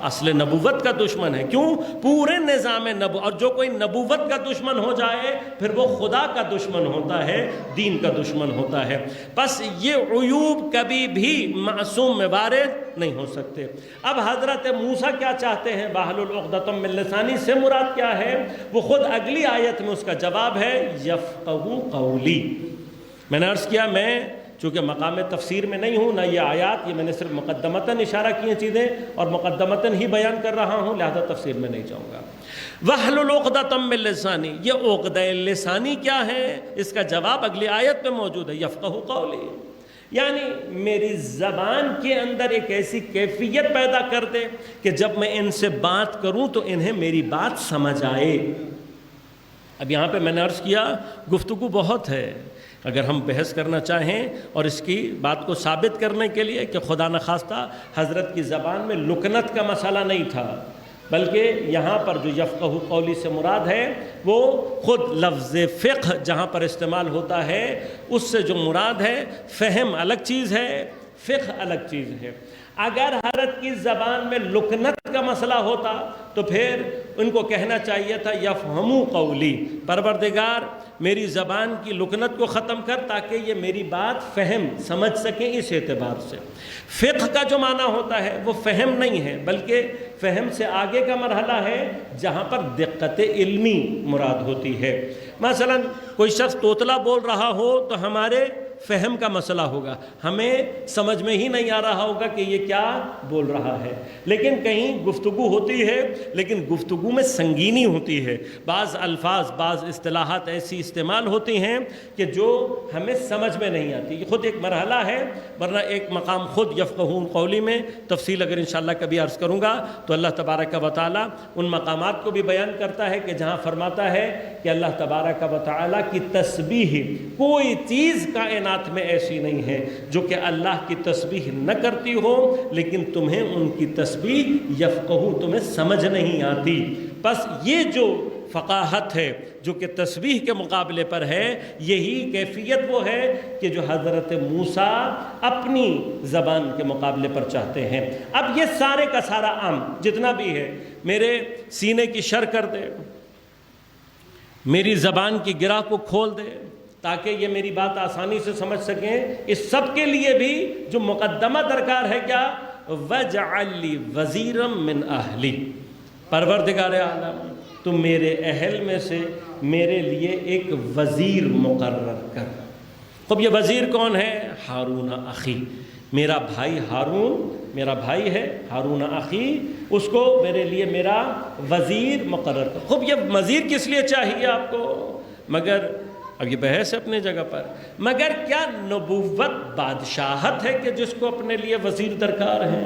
اصل نبوت کا دشمن ہے۔ کیوں؟ پورے نظام اور جو کوئی نبوت کا دشمن ہو جائے پھر وہ خدا کا دشمن ہوتا ہے، دین کا دشمن ہوتا ہے۔ بس یہ عیوب کبھی بھی معصوم میں وارد نہیں ہو سکتے۔ اب حضرت موسیٰ کیا چاہتے ہیں؟ واحلل عقدۃ من لسانی سے مراد کیا ہے؟ وہ خود اگلی آیت میں اس کا جواب ہے یفقہوا قولی۔ میں نے عرض کیا میں چونکہ مقام تفسیر میں نہیں ہوں، نہ یہ آیات، یہ میں نے صرف مقدمتاً اشارہ کی ہیں چیزیں اور مقدمتاً ہی بیان کر رہا ہوں، لہذا تفسیر میں نہیں جاؤں گا۔ وَاحْلُلْ عُقْدَةً مِّن لِّسَانِي، یہ عقدہ لسانی کیا ہے؟ اس کا جواب اگلی آیت میں موجود ہے، یفقہوا قولی، یعنی میری زبان کے اندر ایک ایسی کیفیت پیدا کر دے کہ جب میں ان سے بات کروں تو انہیں میری بات سمجھ آئے۔ اب یہاں پہ میں نے عرض کیا گفتگو بہت ہے، اگر ہم بحث کرنا چاہیں اور اس کی بات کو ثابت کرنے کے لیے کہ خدا نخواستہ حضرت کی زبان میں لکنت کا مسئلہ نہیں تھا، بلکہ یہاں پر جو یفقہوا قولی سے مراد ہے وہ خود لفظ فقہ جہاں پر استعمال ہوتا ہے اس سے جو مراد ہے، فہم الگ چیز ہے، فقہ الگ چیز ہے۔ اگر حضرت کی زبان میں لکنت کا مسئلہ ہوتا تو پھر ان کو کہنا چاہیے تھا یفہموا قولی، پروردگار میری زبان کی لکنت کو ختم کر تاکہ یہ میری بات فہم سمجھ سکیں۔ اس اعتبار سے فقہ کا جو معنی ہوتا ہے وہ فہم نہیں ہے، بلکہ فہم سے آگے کا مرحلہ ہے جہاں پر دقت علمی مراد ہوتی ہے۔ مثلا کوئی شخص توتلا بول رہا ہو تو ہمارے فہم کا مسئلہ ہوگا، ہمیں سمجھ میں ہی نہیں آ رہا ہوگا کہ یہ کیا بول رہا ہے، لیکن کہیں گفتگو ہوتی ہے لیکن گفتگو میں سنگینی ہوتی ہے، بعض الفاظ بعض اصطلاحات ایسی استعمال ہوتی ہیں کہ جو ہمیں سمجھ میں نہیں آتی، یہ خود ایک مرحلہ ہے، ورنہ ایک مقام خود یفقہون قولی میں تفصیل اگر انشاءاللہ کبھی عرض کروں گا تو اللہ تبارک و تعالی ان مقامات کو بھی بیان کرتا ہے کہ جہاں فرماتا ہے کہ اللہ تبارک و تعالی کی تسبیح کوئی چیز کائنات میں ایسی نہیں ہے جو کہ اللہ کی تسبیح نہ کرتی ہو لیکن تمہیں ان کی تسبیح یفقہو تمہیں سمجھ نہیں آتی۔ بس یہ جو فقاہت ہے جو کہ تسبیح کے مقابلے پر ہے، یہی کیفیت وہ ہے کہ جو حضرت موسیٰ اپنی زبان کے مقابلے پر چاہتے ہیں۔ اب یہ سارے کا سارا جتنا بھی ہے میرے سینے کی شر کر دے، میری زبان کی گرہ کو کھول دے تاکہ یہ میری بات آسانی سے سمجھ سکیں، اس سب کے لیے بھی جو مقدمہ درکار ہے کیا؟ وَاجْعَلْ لِي وَزِيرًا مِّنْ أَهْلِي، پروردگار عالم تو میرے اہل میں سے میرے لیے ایک وزیر مقرر کر۔ خب یہ وزیر کون ہے؟ ہارون اخی، میرا بھائی ہارون، میرا بھائی ہے ہارون اخی، اس کو میرے لیے میرا وزیر مقرر کر۔ خب یہ وزیر کس لیے چاہیے آپ کو؟ مگر اب یہ بحث ہے اپنی جگہ پر، مگر کیا نبوت بادشاہت ہے کہ جس کو اپنے لیے وزیر درکار ہے؟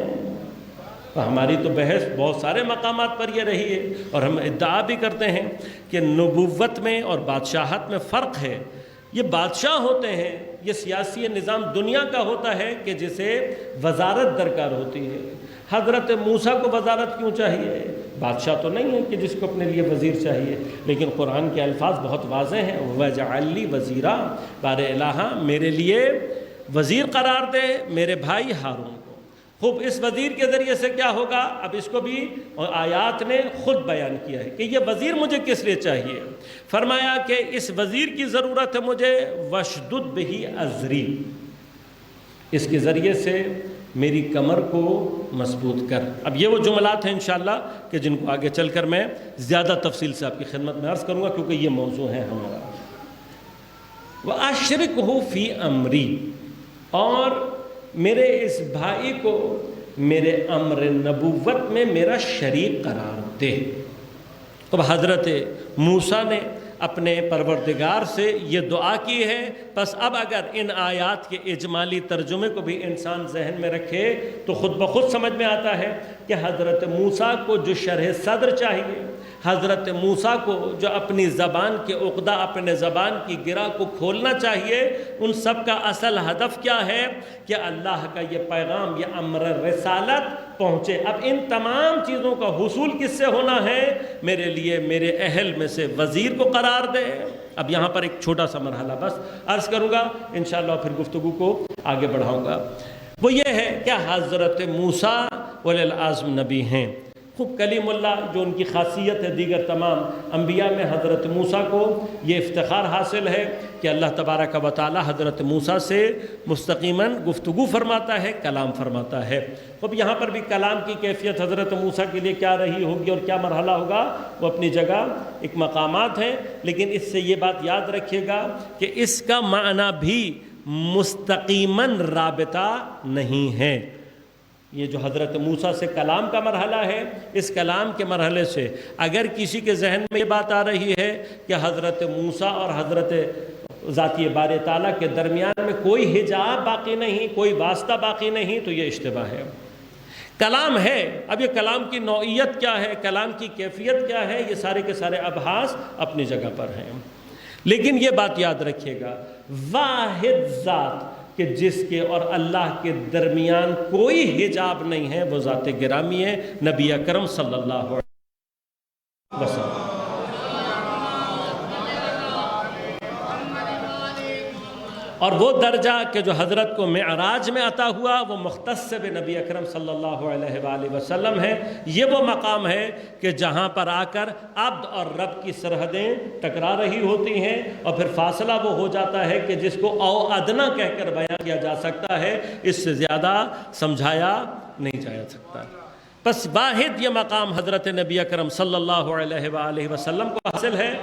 ہماری تو بحث بہت سارے مقامات پر یہ رہی ہے اور ہم ادعا بھی کرتے ہیں کہ نبوت میں اور بادشاہت میں فرق ہے۔ یہ بادشاہ ہوتے ہیں، یہ سیاسی نظام دنیا کا ہوتا ہے کہ جسے وزارت درکار ہوتی ہے۔ حضرت موسیٰ کو وزارت کیوں چاہیے؟ بادشاہ تو نہیں ہے کہ جس کو اپنے لیے وزیر چاہیے، لیکن قرآن کے الفاظ بہت واضح ہیں، وَاجْعَلْ لِي وَزِيرًا، بار الہ میرے لیے وزیر قرار دے میرے بھائی ہارون کو۔ خوب اس وزیر کے ذریعے سے کیا ہوگا؟ اب اس کو بھی آیات نے خود بیان کیا ہے کہ یہ وزیر مجھے کس لیے چاہیے۔ فرمایا کہ اس وزیر کی ضرورت ہے مجھے وَاشْدُدْ بِهِ أَزْرِي، اس کے ذریعے سے میری کمر کو مضبوط کر۔ اب یہ وہ جملات ہیں انشاءاللہ کہ جن کو آگے چل کر میں زیادہ تفصیل سے آپ کی خدمت میں عرض کروں گا کیونکہ یہ موضوع ہے ہمارا۔ وَأَشْرِكْهُ فِي أَمْرِي، اور میرے اس بھائی کو میرے امر نبوت میں میرا شریک قرار دے۔ تو حضرت موسیٰ نے اپنے پروردگار سے یہ دعا کی ہے، پس اب اگر ان آیات کے اجمالی ترجمے کو بھی انسان ذہن میں رکھے تو خود بخود سمجھ میں آتا ہے کہ حضرت موسیٰ کو جو شرح صدر چاہیے، حضرت موسیٰ کو جو اپنی زبان کے عقدہ اپنے زبان کی گرہ کو کھولنا چاہیے، ان سب کا اصل ہدف کیا ہے کہ اللہ کا یہ پیغام، یہ امر رسالت پہنچے۔ اب ان تمام چیزوں کا حصول کس سے ہونا ہے؟ میرے لیے میرے اہل میں سے وزیر کو قرار دے۔ اب یہاں پر ایک چھوٹا سا مرحلہ بس عرض کروں گا، انشاءاللہ پھر گفتگو کو آگے بڑھاؤں گا۔ وہ یہ ہے کہ حضرت موسیٰ اولی العزم نبی ہیں، خوب کلیم اللہ جو ان کی خاصیت ہے دیگر تمام انبیاء میں، حضرت موسیٰ کو یہ افتخار حاصل ہے کہ اللہ تبارک و تعالی حضرت موسیٰ سے مستقیماً گفتگو فرماتا ہے، کلام فرماتا ہے۔ اب یہاں پر بھی کلام کی کیفیت حضرت موسیٰ کے لیے کیا رہی ہوگی اور کیا مرحلہ ہوگا وہ اپنی جگہ ایک مقامات ہیں، لیکن اس سے یہ بات یاد رکھیے گا کہ اس کا معنی بھی مستقیماً رابطہ نہیں ہے۔ یہ جو حضرت موسیٰ سے کلام کا مرحلہ ہے، اس کلام کے مرحلے سے اگر کسی کے ذہن میں یہ بات آ رہی ہے کہ حضرت موسیٰ اور حضرت ذاتی باری تعالیٰ کے درمیان میں کوئی حجاب باقی نہیں، کوئی واسطہ باقی نہیں، تو یہ اشتباہ ہے۔ کلام ہے، اب یہ کلام کی نوعیت کیا ہے، کلام کی کیفیت کیا ہے، یہ سارے کے سارے ابحاث اپنی جگہ پر ہیں، لیکن یہ بات یاد رکھیے گا، واحد ذات کہ جس کے اور اللہ کے درمیان کوئی حجاب نہیں ہے وہ ذات گرامی ہے، نبی اکرم صلی اللہ علیہ وسلم۔ اور وہ درجہ کہ جو حضرت کو معراج میں عطا ہوا وہ مختص بنبی اکرم صلی اللہ علیہ وآلہ وسلم ہے۔ یہ وہ مقام ہے کہ جہاں پر آ کر عبد اور رب کی سرحدیں ٹکرا رہی ہوتی ہیں، اور پھر فاصلہ وہ ہو جاتا ہے کہ جس کو او ادنا کہہ کر بیان کیا جا سکتا ہے، اس سے زیادہ سمجھایا نہیں جا سکتا۔ بس واحد یہ مقام حضرت نبی اکرم صلی اللہ علیہ وآلہ وسلم کو حاصل ہے۔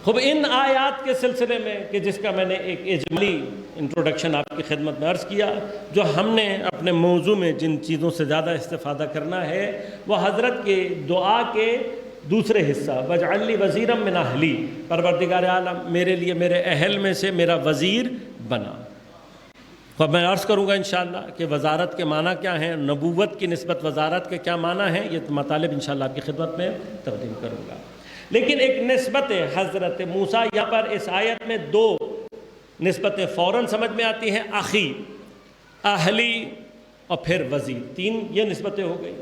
خوب ان آیات کے سلسلے میں کہ جس کا میں نے ایک اجمالی انٹروڈکشن آپ کی خدمت میں عرض کیا، جو ہم نے اپنے موضوع میں جن چیزوں سے زیادہ استفادہ کرنا ہے وہ حضرت کے دعا کے دوسرے حصہ وَاجْعَلْ لِي وَزِيرًا مِّنْ أَهْلِي، پروردگار عالم میرے لیے میرے اہل میں سے میرا وزیر بنا۔ اب میں عرض کروں گا انشاءاللہ کہ وزارت کے معنی کیا ہیں، نبوت کی نسبت وزارت کے کیا معنی ہیں، یہ مطالب انشاءاللہ آپ کی خدمت میں تقدیم کروں گا۔ لیکن ایک نسبت حضرت موسیٰ، یہاں پر اس آیت میں دو نسبتیں فوراً سمجھ میں آتی ہیں، اخی، اہلی اور پھر وزیر، تین یہ نسبتیں ہو گئی۔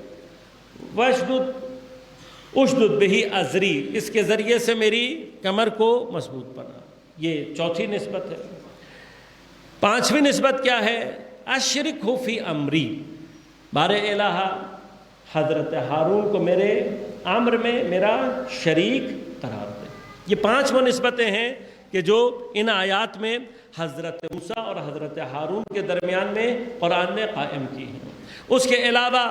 اشدد بہی ازری، اس کے ذریعے سے میری کمر کو مضبوط بنا، یہ چوتھی نسبت ہے۔ پانچویں نسبت کیا ہے، اشرکہ فی امری، بار الہ حضرت ہارون کو میرے امر میں میرا شریک قرار دے۔ یہ پانچ وہ نسبتیں ہیں کہ جو ان آیات میں حضرت موسیٰ اور حضرت ہارون کے درمیان میں قرآن نے قائم کی ہیں۔ اس کے علاوہ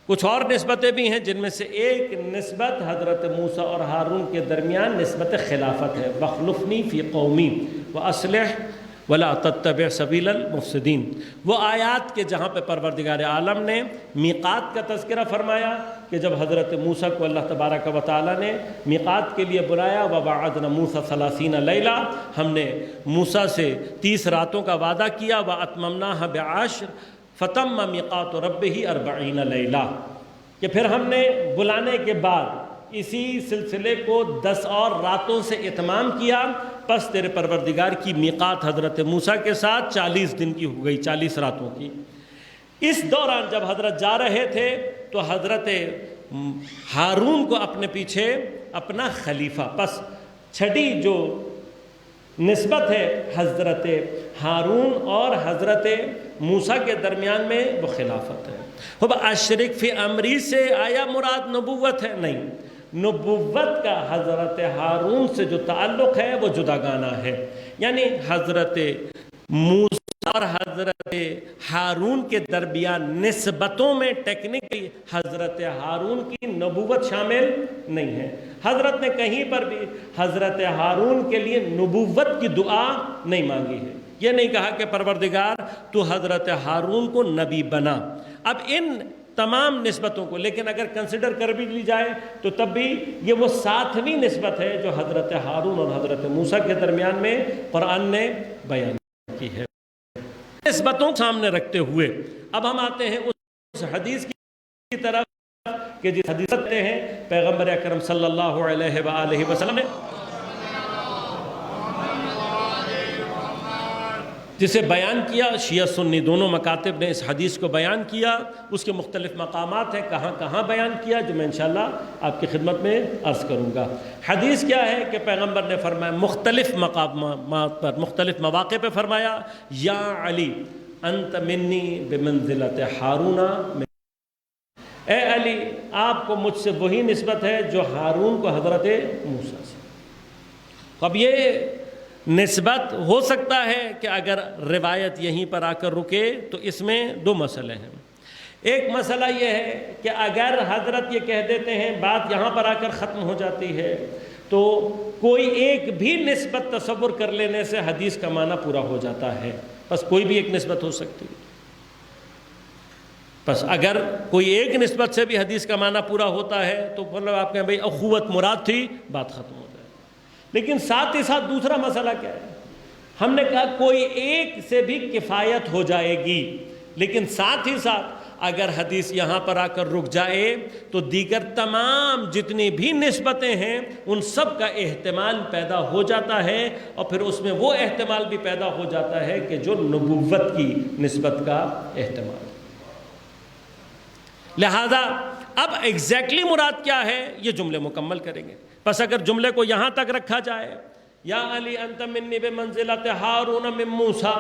کچھ اور نسبتیں بھی ہیں، جن میں سے ایک نسبت حضرت موسیٰ اور ہارون کے درمیان نسبت خلافت ہے، وَخْلُفْنِی فِی قَوْمِی وَأَصْلِحْ وَلَا تَتَّبِعْ سَبِیلَ الْمُفْسِدِینَ، وہ آیات کے جہاں پہ پروردگار عالم نے میقات کا تذکرہ فرمایا کہ جب حضرت موسیٰ کو اللہ تبارک و تعالیٰ نے میقات کے لیے بلایا، وَوَعَدْنَا مُوسَىٰ 30 لیلہ، ہم نے موسیٰ سے 30 راتوں کا وعدہ کیا، وَأَتْمَمْنَاهَا بِعَشْرٍ فَتَمَّ مِیقَاتُ رَبِّهِ 40 لیلہ، کہ پھر ہم نے بلانے کے بعد اسی سلسلے کو 10 اور راتوں سے اتمام کیا، پس تیرے پروردگار کی میقات حضرت موسیٰ کے ساتھ 40 دن کی ہو گئی، 40 راتوں کی۔ اس دوران جب حضرت جا رہے تھے تو حضرت ہارون کو اپنے پیچھے اپنا خلیفہ، پس چھٹی جو نسبت ہے حضرت ہارون اور حضرت موسیٰ کے درمیان میں وہ خلافت ہے۔ اب اشرک فی امری سے آیا مراد نبوت ہے؟ نہیں، نبوت کا حضرت ہارون سے جو تعلق ہے وہ جداگانہ ہے، یعنی حضرت موسیٰ اور حضرت ہارون کے درمیان نسبتوں میں ٹیکنیکلی حضرت ہارون کی نبوت شامل نہیں ہے۔ حضرت نے کہیں پر بھی حضرت ہارون کے لیے نبوت کی دعا نہیں مانگی ہے، یہ نہیں کہا کہ پروردگار تو حضرت ہارون کو نبی بنا۔ اب ان تمام نسبتوں کو لیکن اگر کنسیڈر کر بھی لی جائے تو تب بھی یہ وہ ساتویں نسبت ہے جو حضرت ہارون اور حضرت موسیٰ کے درمیان میں قرآن نے بیان کی ہے۔ نسبتوں سامنے رکھتے ہوئے اب ہم آتے ہیں اس حدیث کی طرف کہ جس حدیث کرتے ہیں پیغمبر اکرم صلی اللہ علیہ وآلہ وسلم نے، جسے بیان کیا، شیعہ سنی دونوں مکاتب نے اس حدیث کو بیان کیا، اس کے مختلف مقامات ہیں، کہاں کہاں بیان کیا، جو میں انشاءاللہ آپ کی خدمت میں عرض کروں گا۔ حدیث کیا ہے کہ پیغمبر نے فرمایا، مختلف مقامات پر مختلف مواقع پہ فرمایا، یا علی انت منی بمنزلت ہارون، اے علی آپ کو مجھ سے وہی نسبت ہے جو ہارون کو حضرت موسیٰ سے۔ اب یہ نسبت ہو سکتا ہے کہ اگر روایت یہیں پر آ کر رکے تو اس میں دو مسئلے ہیں۔ ایک مسئلہ یہ ہے کہ اگر حضرت یہ کہہ دیتے ہیں بات یہاں پر آ کر ختم ہو جاتی ہے تو کوئی ایک بھی نسبت تصور کر لینے سے حدیث کا معنی پورا ہو جاتا ہے، بس کوئی بھی ایک نسبت ہو سکتی ہے۔ بس اگر کوئی ایک نسبت سے بھی حدیث کا معنی پورا ہوتا ہے تو مطلب آپ کہیں بھئی اخوت مراد تھی، بات ختم ہو جائے۔ لیکن ساتھ ہی ساتھ دوسرا مسئلہ کیا ہے، ہم نے کہا کوئی ایک سے بھی کفایت ہو جائے گی، لیکن ساتھ ہی ساتھ اگر حدیث یہاں پر آ کر رک جائے تو دیگر تمام جتنی بھی نسبتیں ہیں ان سب کا احتمال پیدا ہو جاتا ہے، اور پھر اس میں وہ احتمال بھی پیدا ہو جاتا ہے کہ جو نبوت کی نسبت کا احتمال۔ لہذا اب ایگزیکٹلی مراد کیا ہے یہ جملے مکمل کریں گے۔ پس اگر جملے کو یہاں تک رکھا جائے یا علی انت منی بمنزلۃ ہارون من موسیٰ،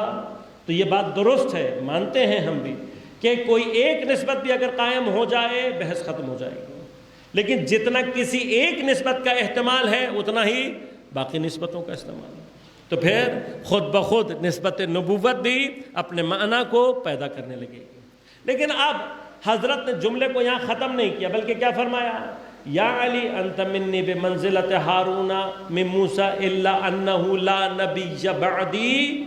تو یہ بات درست ہے، مانتے ہیں ہم بھی کہ کوئی ایک نسبت بھی اگر قائم ہو جائے بحث ختم ہو جائے گی، لیکن جتنا کسی ایک نسبت کا احتمال ہے اتنا ہی باقی نسبتوں کا استعمال ہے، تو پھر خود بخود نسبت نبوت بھی اپنے معنی کو پیدا کرنے لگے گی۔ لیکن اب حضرت نے جملے کو یہاں ختم نہیں کیا، بلکہ کیا فرمایا؟ یا علی انت منی بمنزلۃ ہارون من موسیٰ الا انہ لا نبی بعدی،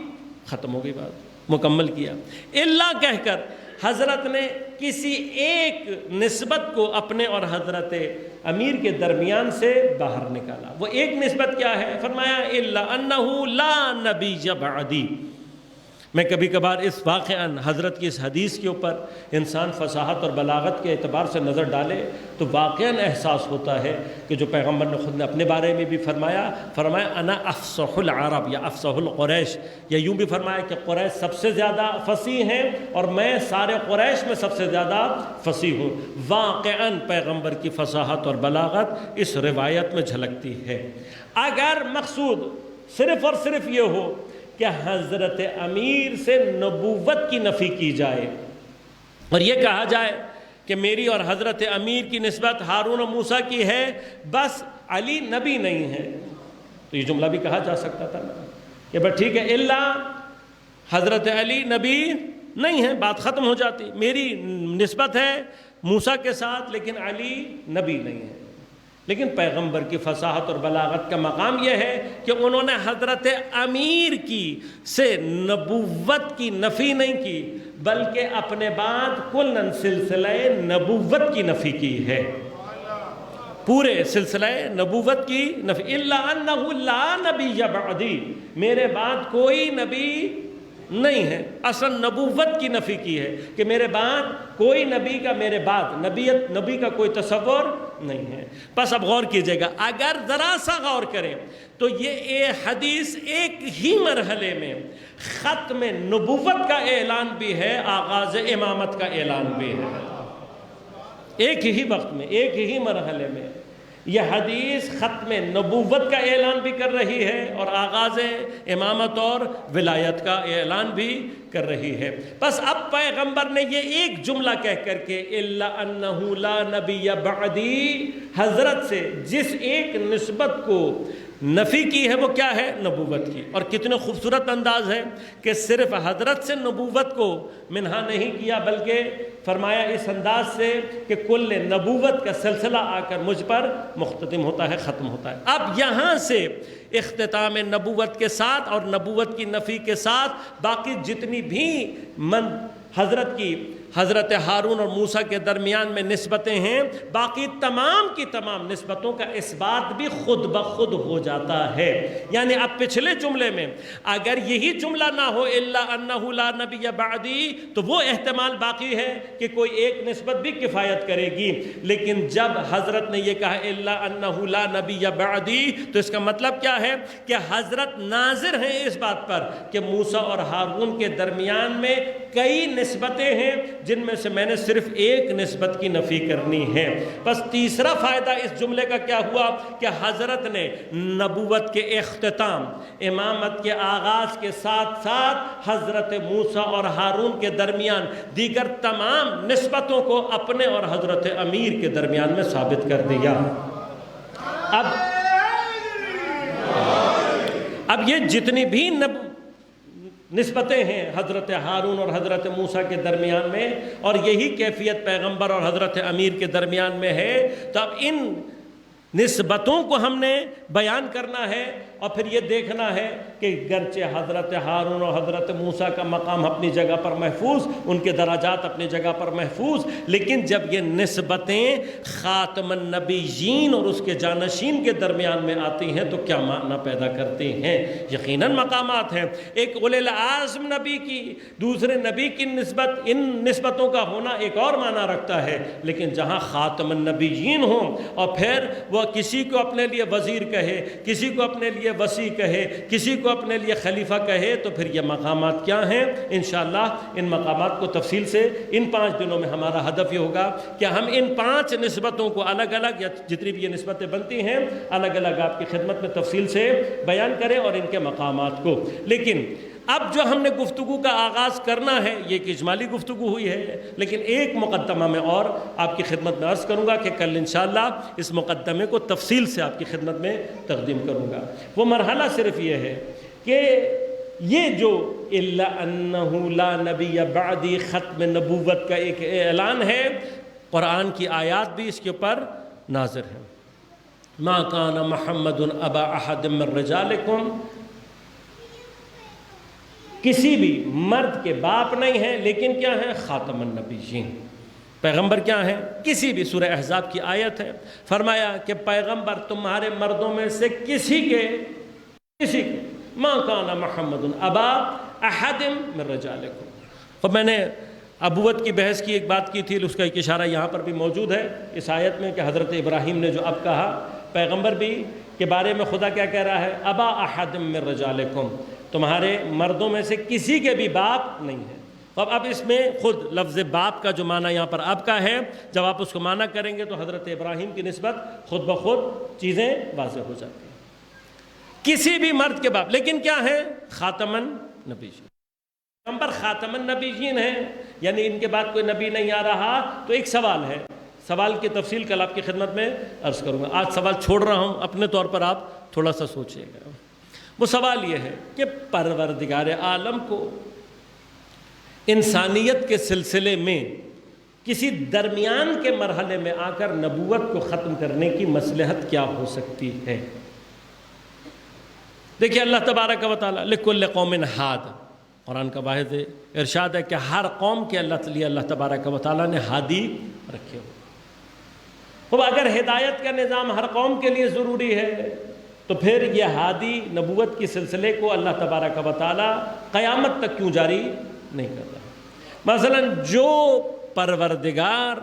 ختم ہو گئی بات، مکمل کیا۔ الا کہہ کر حضرت نے کسی ایک نسبت کو اپنے اور حضرت امیر کے درمیان سے باہر نکالا۔ وہ ایک نسبت کیا ہے؟ فرمایا الا انہ لا نبی بعدی۔ میں کبھی کبھار اس واقعاً حضرت کی اس حدیث کے اوپر انسان فصاحت اور بلاغت کے اعتبار سے نظر ڈالے تو واقعاً احساس ہوتا ہے کہ جو پیغمبر نے خود نے اپنے بارے میں بھی فرمایا انا افصح العرب یا افصح القریش، یا یوں بھی فرمایا کہ قریش سب سے زیادہ فصیح ہیں اور میں سارے قریش میں سب سے زیادہ فصیح ہوں۔ واقعاً پیغمبر کی فصاحت اور بلاغت اس روایت میں جھلکتی ہے۔ اگر مقصود صرف اور صرف یہ ہو کہ حضرت امیر سے نبوت کی نفی کی جائے اور یہ کہا جائے کہ میری اور حضرت امیر کی نسبت ہارون و موسیٰ کی ہے، بس علی نبی نہیں ہے، تو یہ جملہ بھی کہا جا سکتا تھا کہ بس ٹھیک ہے اللہ حضرت علی نبی نہیں ہے، بات ختم ہو جاتی، میری نسبت ہے موسیٰ کے ساتھ لیکن علی نبی نہیں ہے۔ لیکن پیغمبر کی فصاحت اور بلاغت کا مقام یہ ہے کہ انہوں نے حضرت امیر کی سے نبوت کی نفی نہیں کی، بلکہ اپنے بعد کلاً سلسلہ نبوت کی نفی کی ہے، پورے سلسلہ نبوت کی نفی۔ الا انہ لا نبی بعدی، میرے بعد کوئی نبی نہیں ہے، اصل نبوت کی نفی کی ہے کہ میرے بعد کوئی نبی کا، میرے بعد نبی کا کوئی تصور نہیں ہے۔ بس اب غور کیجئے گا، اگر ذرا سا غور کریں تو یہ حدیث ایک ہی مرحلے میں ختم نبوت کا اعلان بھی ہے، آغاز امامت کا اعلان بھی ہے، ایک ہی وقت میں، ایک ہی مرحلے میں یہ حدیث ختم نبوت کا اعلان بھی کر رہی ہے اور آغاز امامت اور ولایت کا اعلان بھی کر رہی ہے۔ بس اب پیغمبر نے یہ ایک جملہ کہہ کر کے الا انہ لا نبی بعدی، حضرت سے جس ایک نسبت کو نفی کی ہے وہ کیا ہے؟ نبوت کی۔ اور کتنے خوبصورت انداز ہے کہ صرف حضرت سے نبوت کو منہا نہیں کیا، بلکہ فرمایا اس انداز سے کہ کل نبوت کا سلسلہ آ کر مجھ پر مختتم ہوتا ہے، ختم ہوتا ہے۔ اب یہاں سے اختتام نبوت کے ساتھ اور نبوت کی نفی کے ساتھ باقی جتنی بھی حضرت کی حضرت ہارون اور موسیٰ کے درمیان میں نسبتیں ہیں، باقی تمام کی تمام نسبتوں کا اثبات بھی خود بخود ہو جاتا ہے۔ یعنی اب پچھلے جملے میں اگر یہی جملہ نہ ہو الا انہ لا نبی بعدی تو وہ احتمال باقی ہے کہ کوئی ایک نسبت بھی کفایت کرے گی، لیکن جب حضرت نے یہ کہا الا انہ لا نبی بعدی تو اس کا مطلب کیا ہے کہ حضرت ناظر ہیں اس بات پر کہ موسیٰ اور ہارون کے درمیان میں کئی نسبتیں ہیں جن میں سے میں نے صرف ایک نسبت کی نفی کرنی ہے۔ بس تیسرا فائدہ اس جملے کا کیا ہوا کہ حضرت نے نبوت کے اختتام، امامت کے آغاز کے ساتھ ساتھ حضرت موسیٰ اور ہارون کے درمیان دیگر تمام نسبتوں کو اپنے اور حضرت امیر کے درمیان میں ثابت کر دیا۔ اب یہ جتنی بھی نسبتیں ہیں حضرت ہارون اور حضرت موسیٰ کے درمیان میں، اور یہی کیفیت پیغمبر اور حضرت امیر کے درمیان میں ہے، تو اب ان نسبتوں کو ہم نے بیان کرنا ہے اور پھر یہ دیکھنا ہے کہ گرچہ حضرت ہارون اور حضرت موسیٰ کا مقام اپنی جگہ پر محفوظ، ان کے درجات اپنی جگہ پر محفوظ، لیکن جب یہ نسبتیں خاتم النبیین اور اس کے جانشین کے درمیان میں آتی ہیں تو کیا معنی پیدا کرتے ہیں؟ یقیناً مقامات ہیں۔ ایک اولی العزم نبی کی، دوسرے نبی کی نسبت، ان نسبتوں کا ہونا ایک اور معنی رکھتا ہے، لیکن جہاں خاتم النبیین ہوں اور پھر وہ کسی کو اپنے لیے وزیر کہے، کسی کو اپنے لیے وصی کہے، کسی کو اپنے لیے خلیفہ کہے، تو پھر یہ مقامات کیا ہیں؟ انشاءاللہ ان مقامات کو تفصیل سے ان 5 دنوں میں ہمارا ہدف یہ ہوگا کہ ہم ان 5 نسبتوں کو الگ الگ، یا جتنی بھی یہ نسبتیں بنتی ہیں الگ الگ آپ کی خدمت میں تفصیل سے بیان کریں اور ان کے مقامات کو۔ لیکن اب جو ہم نے گفتگو کا آغاز کرنا ہے، یہ ایک اجمالی گفتگو ہوئی ہے، لیکن ایک مقدمہ میں اور آپ کی خدمت میں عرض کروں گا کہ کل انشاءاللہ اس مقدمے کو تفصیل سے آپ کی خدمت میں تقدیم کروں گا۔ وہ مرحلہ صرف یہ ہے کہ یہ جو الا انہ لا نبی بعدی ختم نبوت کا ایک اعلان ہے، قرآن کی آیات بھی اس کے اوپر نازل ہیں۔ ما کان محمد ابا احد من رجالکم، کسی بھی مرد کے باپ نہیں ہیں، لیکن کیا ہیں؟ خاتم النبیین، پیغمبر کیا ہیں؟ کسی بھی، سورہ احزاب کی آیت ہے، فرمایا کہ پیغمبر تمہارے مردوں میں سے کسی کے ما کان محمد ابا احد من رجالکم۔ اور میں نے ابوت کی بحث کی ایک بات کی تھی، اس کا ایک اشارہ یہاں پر بھی موجود ہے اس آیت میں کہ حضرت ابراہیم نے جو اب کہا، پیغمبر بھی کے بارے میں خدا کیا کہہ رہا ہے؟ ابا احد من رجالکم، تمہارے مردوں میں سے کسی کے بھی باپ نہیں ہیں۔ اب اس میں خود لفظ باپ کا جو معنی یہاں پر اب کا ہے، جب آپ اس کو معنی کریں گے تو حضرت ابراہیم کی نسبت خود بخود چیزیں واضح ہو جاتی ہیں۔ کسی بھی مرد کے باپ، لیکن کیا ہے؟ خاتم النبیین، پیغمبر خاتم النبیین ہیں، یعنی ان کے بعد کوئی نبی نہیں آ رہا۔ تو ایک سوال ہے، سوال کی تفصیل کل آپ کی خدمت میں عرض کروں گا، آج سوال چھوڑ رہا ہوں، اپنے طور پر آپ تھوڑا سا سوچئے گا۔ وہ سوال یہ ہے کہ پروردگار عالم کو انسانیت کے سلسلے میں کسی درمیان کے مرحلے میں آ کر نبوت کو ختم کرنے کی مصلحت کیا ہو سکتی ہے؟ دیکھیے اللہ تبارک و تعالیٰ لکل قوم ہاد، قرآن کا واحد ارشاد ہے کہ ہر قوم کے اللہ تبارک و تعالیٰ نے ہادی رکھے ہو۔ اب اگر ہدایت کا نظام ہر قوم کے لیے ضروری ہے تو پھر یہ ہادی نبوت کی سلسلے کو اللہ تبارک و تعالیٰ قیامت تک کیوں جاری نہیں کر رہا؟ مثلا جو پروردگار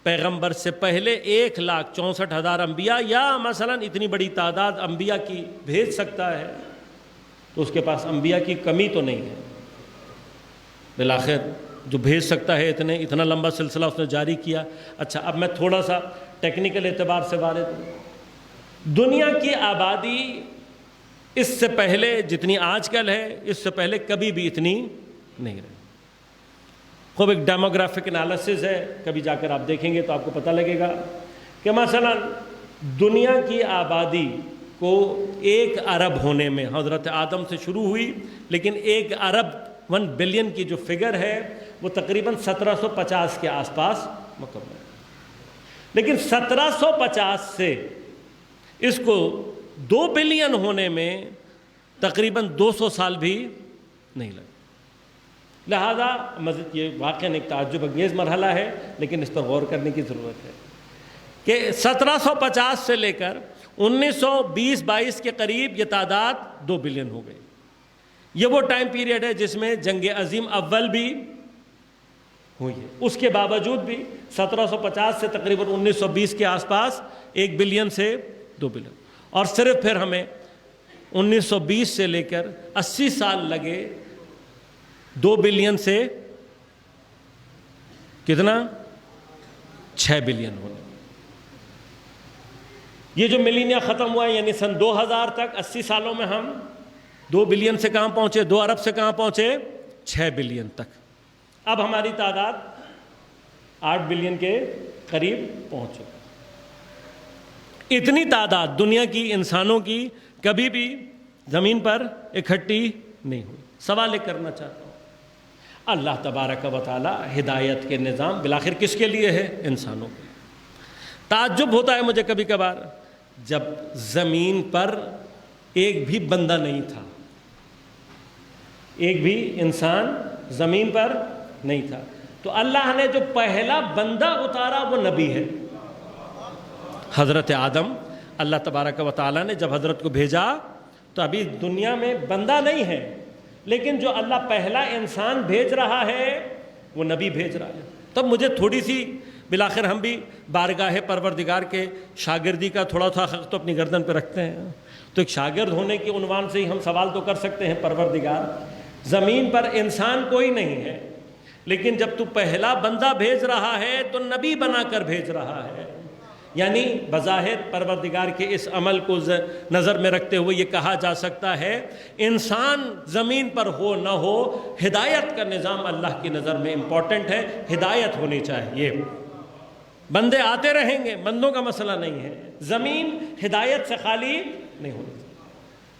پیغمبر سے پہلے 1,64,000 انبیاء یا مثلا اتنی بڑی تعداد انبیاء کی بھیج سکتا ہے تو اس کے پاس انبیاء کی کمی تو نہیں ہے۔ بالآخر جو بھیج سکتا ہے اتنا لمبا سلسلہ اس نے جاری کیا۔ اچھا اب میں تھوڑا سا ٹیکنیکل اعتبار سے وارد ہوں۔ دنیا کی آبادی اس سے پہلے جتنی آج کل ہے، اس سے پہلے کبھی بھی اتنی نہیں رہی۔ خوب ایک ڈیموگرافک انالیسز ہے، کبھی جا کر آپ دیکھیں گے تو آپ کو پتہ لگے گا کہ مثلا دنیا کی آبادی کو 1 ارب ہونے میں حضرت آدم سے شروع ہوئی، لیکن 1 ارب 1 بلین کی جو فگر ہے وہ تقریباً 1750 کے آس پاس مکمل ہے۔ لیکن 1750 سے اس کو 2 بلین ہونے میں تقریباً 200 سال بھی نہیں لگے۔ لہذا مزید یہ واقعاً ایک تعجب انگیز مرحلہ ہے، لیکن اس پر غور کرنے کی ضرورت ہے کہ 1750 سے لے کر 1920-22 کے قریب یہ تعداد 2 بلین ہو گئی۔ یہ وہ ٹائم پیریڈ ہے جس میں جنگ عظیم اول بھی ہوئی ہے۔ اس کے باوجود بھی 1750 سے تقریباً 1920 کے آس پاس 1 بلین سے 2 بلین، اور صرف پھر ہمیں 1920 سے لے کر 80 سال لگے 2 بلین سے کتنا 6 بلین ہونے۔ یہ جو ملینیا ختم ہوا ہے یعنی سن 2000 تک 80 سالوں میں ہم 2 بلین سے کہاں پہنچے، 2 ارب سے کہاں پہنچے، 6 بلین تک۔ اب ہماری تعداد 8 بلین کے قریب پہنچ چکی۔ اتنی تعداد دنیا کی انسانوں کی کبھی بھی زمین پر اکٹھی نہیں ہوئی۔ سوال یہ کرنا چاہتا ہوں، اللہ تبارک و تعالی ہدایت کے نظام بالآخر کس کے لیے ہے؟ انسانوں کے لیے۔ تعجب ہوتا ہے مجھے کبھی کبھار جب زمین پر ایک بھی بندہ نہیں تھا، ایک بھی انسان زمین پر نہیں تھا، تو اللہ نے جو پہلا بندہ اتارا وہ نبی ہے، حضرت آدم۔ اللہ تبارک و تعالیٰ نے جب حضرت کو بھیجا تو ابھی دنیا میں بندہ نہیں ہے، لیکن جو اللہ پہلا انسان بھیج رہا ہے وہ نبی بھیج رہا ہے۔ تب مجھے تھوڑی سی، بالآخر ہم بھی بارگاہ پروردگار کے شاگردی کا تھوڑا سا حق تو اپنی گردن پہ رکھتے ہیں، تو ایک شاگرد ہونے کے عنوان سے ہی ہم سوال تو کر سکتے ہیں، پروردگار زمین پر انسان کوئی نہیں ہے، لیکن جب تو پہلا بندہ بھیج رہا ہے تو نبی بنا کر بھیج رہا ہے، یعنی بظاہر پروردگار کے اس عمل کو نظر میں رکھتے ہوئے یہ کہا جا سکتا ہے انسان زمین پر ہو نہ ہو، ہدایت کا نظام اللہ کی نظر میں امپورٹنٹ ہے، ہدایت ہونی چاہیے۔ بندے آتے رہیں گے، بندوں کا مسئلہ نہیں ہے، زمین ہدایت سے خالی نہیں ہونی۔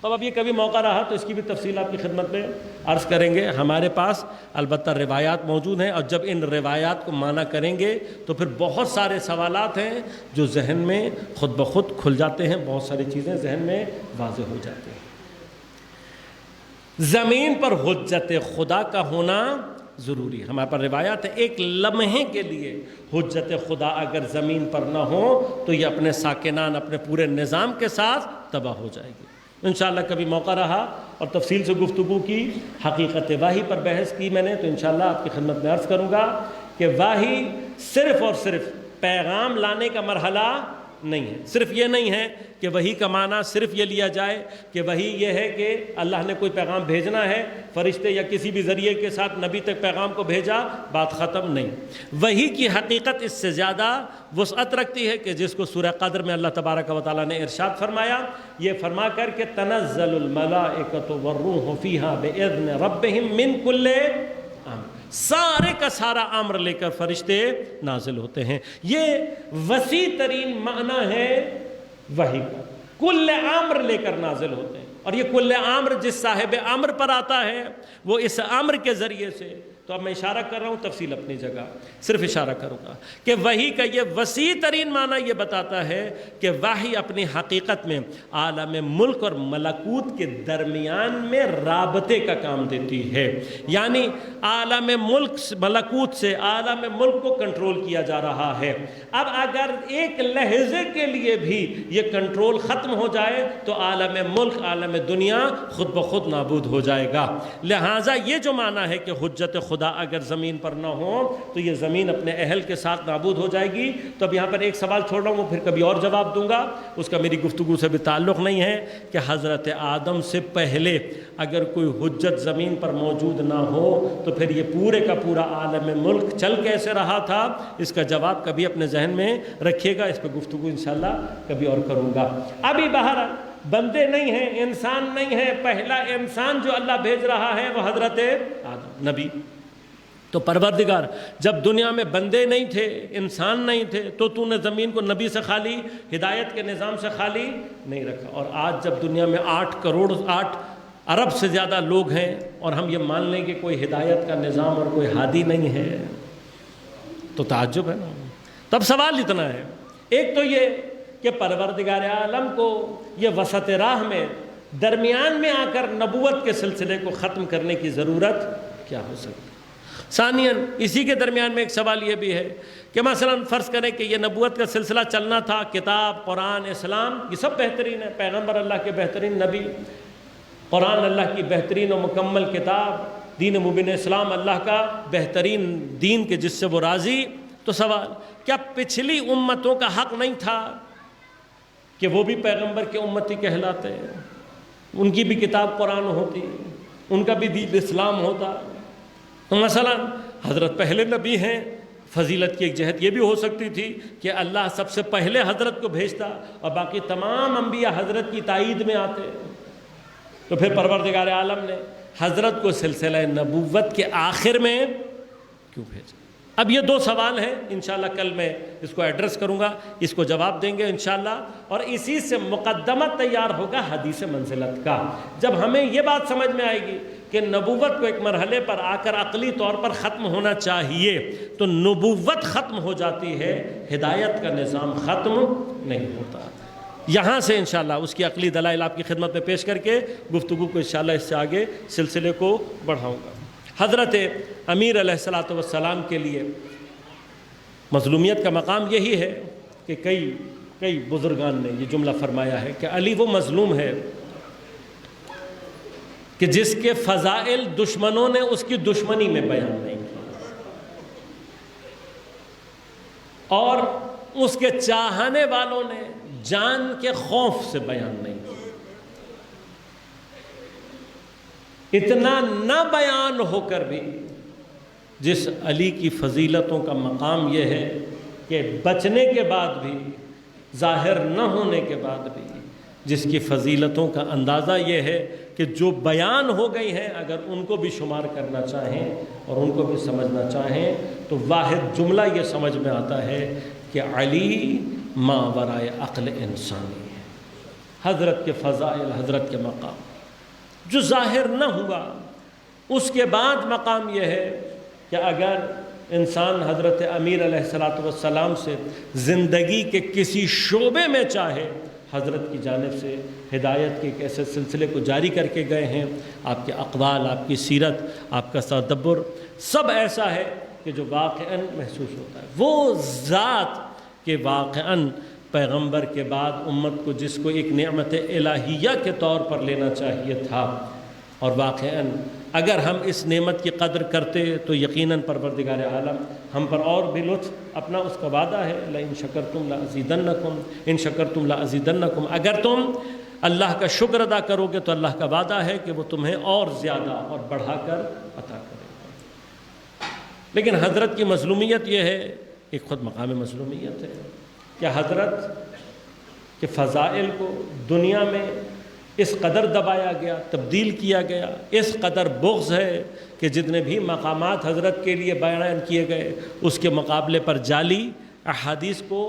تو اب یہ کبھی موقع رہا تو اس کی بھی تفصیل آپ کی خدمت میں عرض کریں گے۔ ہمارے پاس البتہ روایات موجود ہیں، اور جب ان روایات کو مانا کریں گے تو پھر بہت سارے سوالات ہیں جو ذہن میں خود بخود کھل جاتے ہیں، بہت ساری چیزیں ذہن میں واضح ہو جاتی ہیں۔ زمین پر حجت خدا کا ہونا ضروری ہے، ہمارے پر روایات ہے ایک لمحے کے لیے حجت خدا اگر زمین پر نہ ہو تو یہ اپنے ساکنان، اپنے پورے نظام کے ساتھ تباہ ہو جائے گی۔ انشاءاللہ کبھی موقع رہا اور تفصیل سے گفتگو کی، حقیقت وحی پر بحث کی میں نے، تو انشاءاللہ آپ کی خدمت میں عرض کروں گا کہ وحی صرف اور صرف پیغام لانے کا مرحلہ نہیں ہے، صرف یہ نہیں ہے کہ وحی کا معنی صرف یہ لیا جائے کہ وحی یہ ہے کہ اللہ نے کوئی پیغام بھیجنا ہے، فرشتے یا کسی بھی ذریعے کے ساتھ نبی تک پیغام کو بھیجا، بات ختم نہیں۔ وحی کی حقیقت اس سے زیادہ وسعت رکھتی ہے کہ جس کو سورہ قدر میں اللہ تبارک و تعالیٰ نے ارشاد فرمایا، یہ فرما کر کہ تنزل الملائکۃ والروح فیہا بإذن ربہم من کل امر، سارے کا سارا امر لے کر فرشتے نازل ہوتے ہیں۔ یہ وسیع ترین معنی ہے وحی کا، کل امر لے کر نازل ہوتے ہیں، اور یہ کل امر جس صاحب امر پر آتا ہے وہ اس امر کے ذریعے سے، تو اب میں اشارہ کر رہا ہوں، تفصیل اپنی جگہ، صرف اشارہ کروں گا کہ وحی کا یہ وسیع ترین معنی یہ بتاتا ہے کہ وحی اپنی حقیقت میں عالم ملک اور ملکوت کے درمیان میں رابطے کا کام دیتی ہے، یعنی عالم ملک ملکوت سے عالم ملک کو کنٹرول کیا جا رہا ہے۔ اب اگر ایک لحظے کے لیے بھی یہ کنٹرول ختم ہو جائے تو عالم ملک، عالم دنیا خود بخود نابود ہو جائے گا۔ لہٰذا یہ جو معنی ہے کہ حجت خدا اگر زمین پر نہ ہو تو یہ زمین اپنے اہل کے ساتھ نابود ہو جائے گی۔ تو اب یہاں پر ایک سوال چھوڑ رہا ہوں، وہ پھر کبھی اور جواب دوں گا، اس کا میری گفتگو سے بھی تعلق نہیں ہے، کہ حضرت آدم سے پہلے اگر کوئی حجت زمین پر موجود نہ ہو تو پھر یہ پورے کا پورا عالم ملک چل کیسے رہا تھا؟ اس کا جواب کبھی اپنے ذہن میں رکھیے گا، اس پہ گفتگو انشاءاللہ کبھی اور کروں گا۔ ابھی باہر بندے نہیں ہیں، انسان نہیں ہے، پہلا انسان جو اللہ بھیج رہا ہے وہ حضرت آدم نبی۔ تو پروردگار جب دنیا میں بندے نہیں تھے، انسان نہیں تھے، تو نے زمین کو نبی سے خالی، ہدایت کے نظام سے خالی نہیں رکھا، اور آج جب دنیا میں 8 ارب سے زیادہ لوگ ہیں اور ہم یہ مان لیں کہ کوئی ہدایت کا نظام اور کوئی ہادی نہیں ہے تو تعجب ہے نا۔ تب سوال اتنا ہے، ایک تو یہ کہ پروردگار عالم کو یہ وسط راہ میں درمیان میں آ کر نبوت کے سلسلے کو ختم کرنے کی ضرورت کیا ہو سکتی؟ ثانیاً اسی کے درمیان میں ایک سوال یہ بھی ہے کہ مثلا فرض کریں کہ یہ نبوت کا سلسلہ چلنا تھا، کتاب، قرآن، اسلام، یہ سب بہترین ہے، پیغمبر اللہ کے بہترین نبی، قرآن اللہ کی بہترین و مکمل کتاب، دین مبین اسلام اللہ کا بہترین دین کہ جس سے وہ راضی۔ تو سوال، کیا پچھلی امتوں کا حق نہیں تھا کہ وہ بھی پیغمبر کے امتی کہلاتے ہیں، ان کی بھی کتاب قرآن ہوتی، ان کا بھی دین اسلام ہوتا؟ تو مثلا حضرت پہلے نبی ہیں، فضیلت کی ایک جہت یہ بھی ہو سکتی تھی کہ اللہ سب سے پہلے حضرت کو بھیجتا اور باقی تمام انبیاء حضرت کی تائید میں آتے، تو پھر پروردگار عالم نے حضرت کو سلسلہ نبوت کے آخر میں کیوں بھیجا؟ اب یہ 2 سوال ہیں، انشاءاللہ کل میں اس کو ایڈریس کروں گا، اس کو جواب دیں گے انشاءاللہ، اور اسی سے مقدمہ تیار ہوگا حدیث منزلت کا۔ جب ہمیں یہ بات سمجھ میں آئے گی کہ نبوت کو ایک مرحلے پر آ کر عقلی طور پر ختم ہونا چاہیے، تو نبوت ختم ہو جاتی ہے، ہدایت کا نظام ختم نہیں ہوتا۔ یہاں سے انشاءاللہ اس کی عقلی دلائل آپ کی خدمت میں پیش کر کے گفتگو کو انشاءاللہ اس سے آگے سلسلے کو بڑھاؤں گا۔ حضرت امیر علیہ الصلوۃ والسلام کے لیے مظلومیت کا مقام یہی ہے کہ کئی بزرگان نے یہ جملہ فرمایا ہے کہ علی وہ مظلوم ہے کہ جس کے فضائل دشمنوں نے اس کی دشمنی میں بیان نہیں کی اور اس کے چاہنے والوں نے جان کے خوف سے بیان نہیں کی۔ اتنا نہ بیان ہو کر بھی جس علی کی فضیلتوں کا مقام یہ ہے کہ بچنے کے بعد بھی، ظاہر نہ ہونے کے بعد بھی، جس کی فضیلتوں کا اندازہ یہ ہے کہ جو بیان ہو گئی ہیں اگر ان کو بھی شمار کرنا چاہیں اور ان کو بھی سمجھنا چاہیں تو واحد جملہ یہ سمجھ میں آتا ہے کہ علی ما ورائے عقل انسانی ہے۔ حضرت کے فضائل، حضرت کے مقام جو ظاہر نہ ہوا، اس کے بعد مقام یہ ہے کہ اگر انسان حضرت امیر علیہ الصلوۃ والسلام سے زندگی کے کسی شعبے میں چاہے، حضرت کی جانب سے ہدایت کے ایک ایسے سلسلے کو جاری کر کے گئے ہیں۔ آپ کے اقوال، آپ کی سیرت، آپ کا تدبر سب ایسا ہے کہ جو واقعاً محسوس ہوتا ہے۔ وہ ذات کہ واقعاً پیغمبر کے بعد امت کو جس کو ایک نعمت الہیہ کے طور پر لینا چاہیے تھا، اور واقعاً اگر ہم اس نعمت کی قدر کرتے تو یقیناً پروردگار عالم ہم پر اور بھی لطف اپنا اس کا وعدہ ہے، لئن شکرتم لازیدنکم، ان شکرتم لازیدنکم، اگر تم اللہ کا شکر ادا کرو گے تو اللہ کا وعدہ ہے کہ وہ تمہیں اور زیادہ اور بڑھا کر عطا کرے گا۔ لیکن حضرت کی مظلومیت یہ ہے، ایک خود مقام مظلومیت ہے کہ حضرت کے فضائل کو دنیا میں اس قدر دبایا گیا، تبدیل کیا گیا، اس قدر بغض ہے کہ جتنے بھی مقامات حضرت کے لیے بیان کیے گئے اس کے مقابلے پر جعلی احادیث کو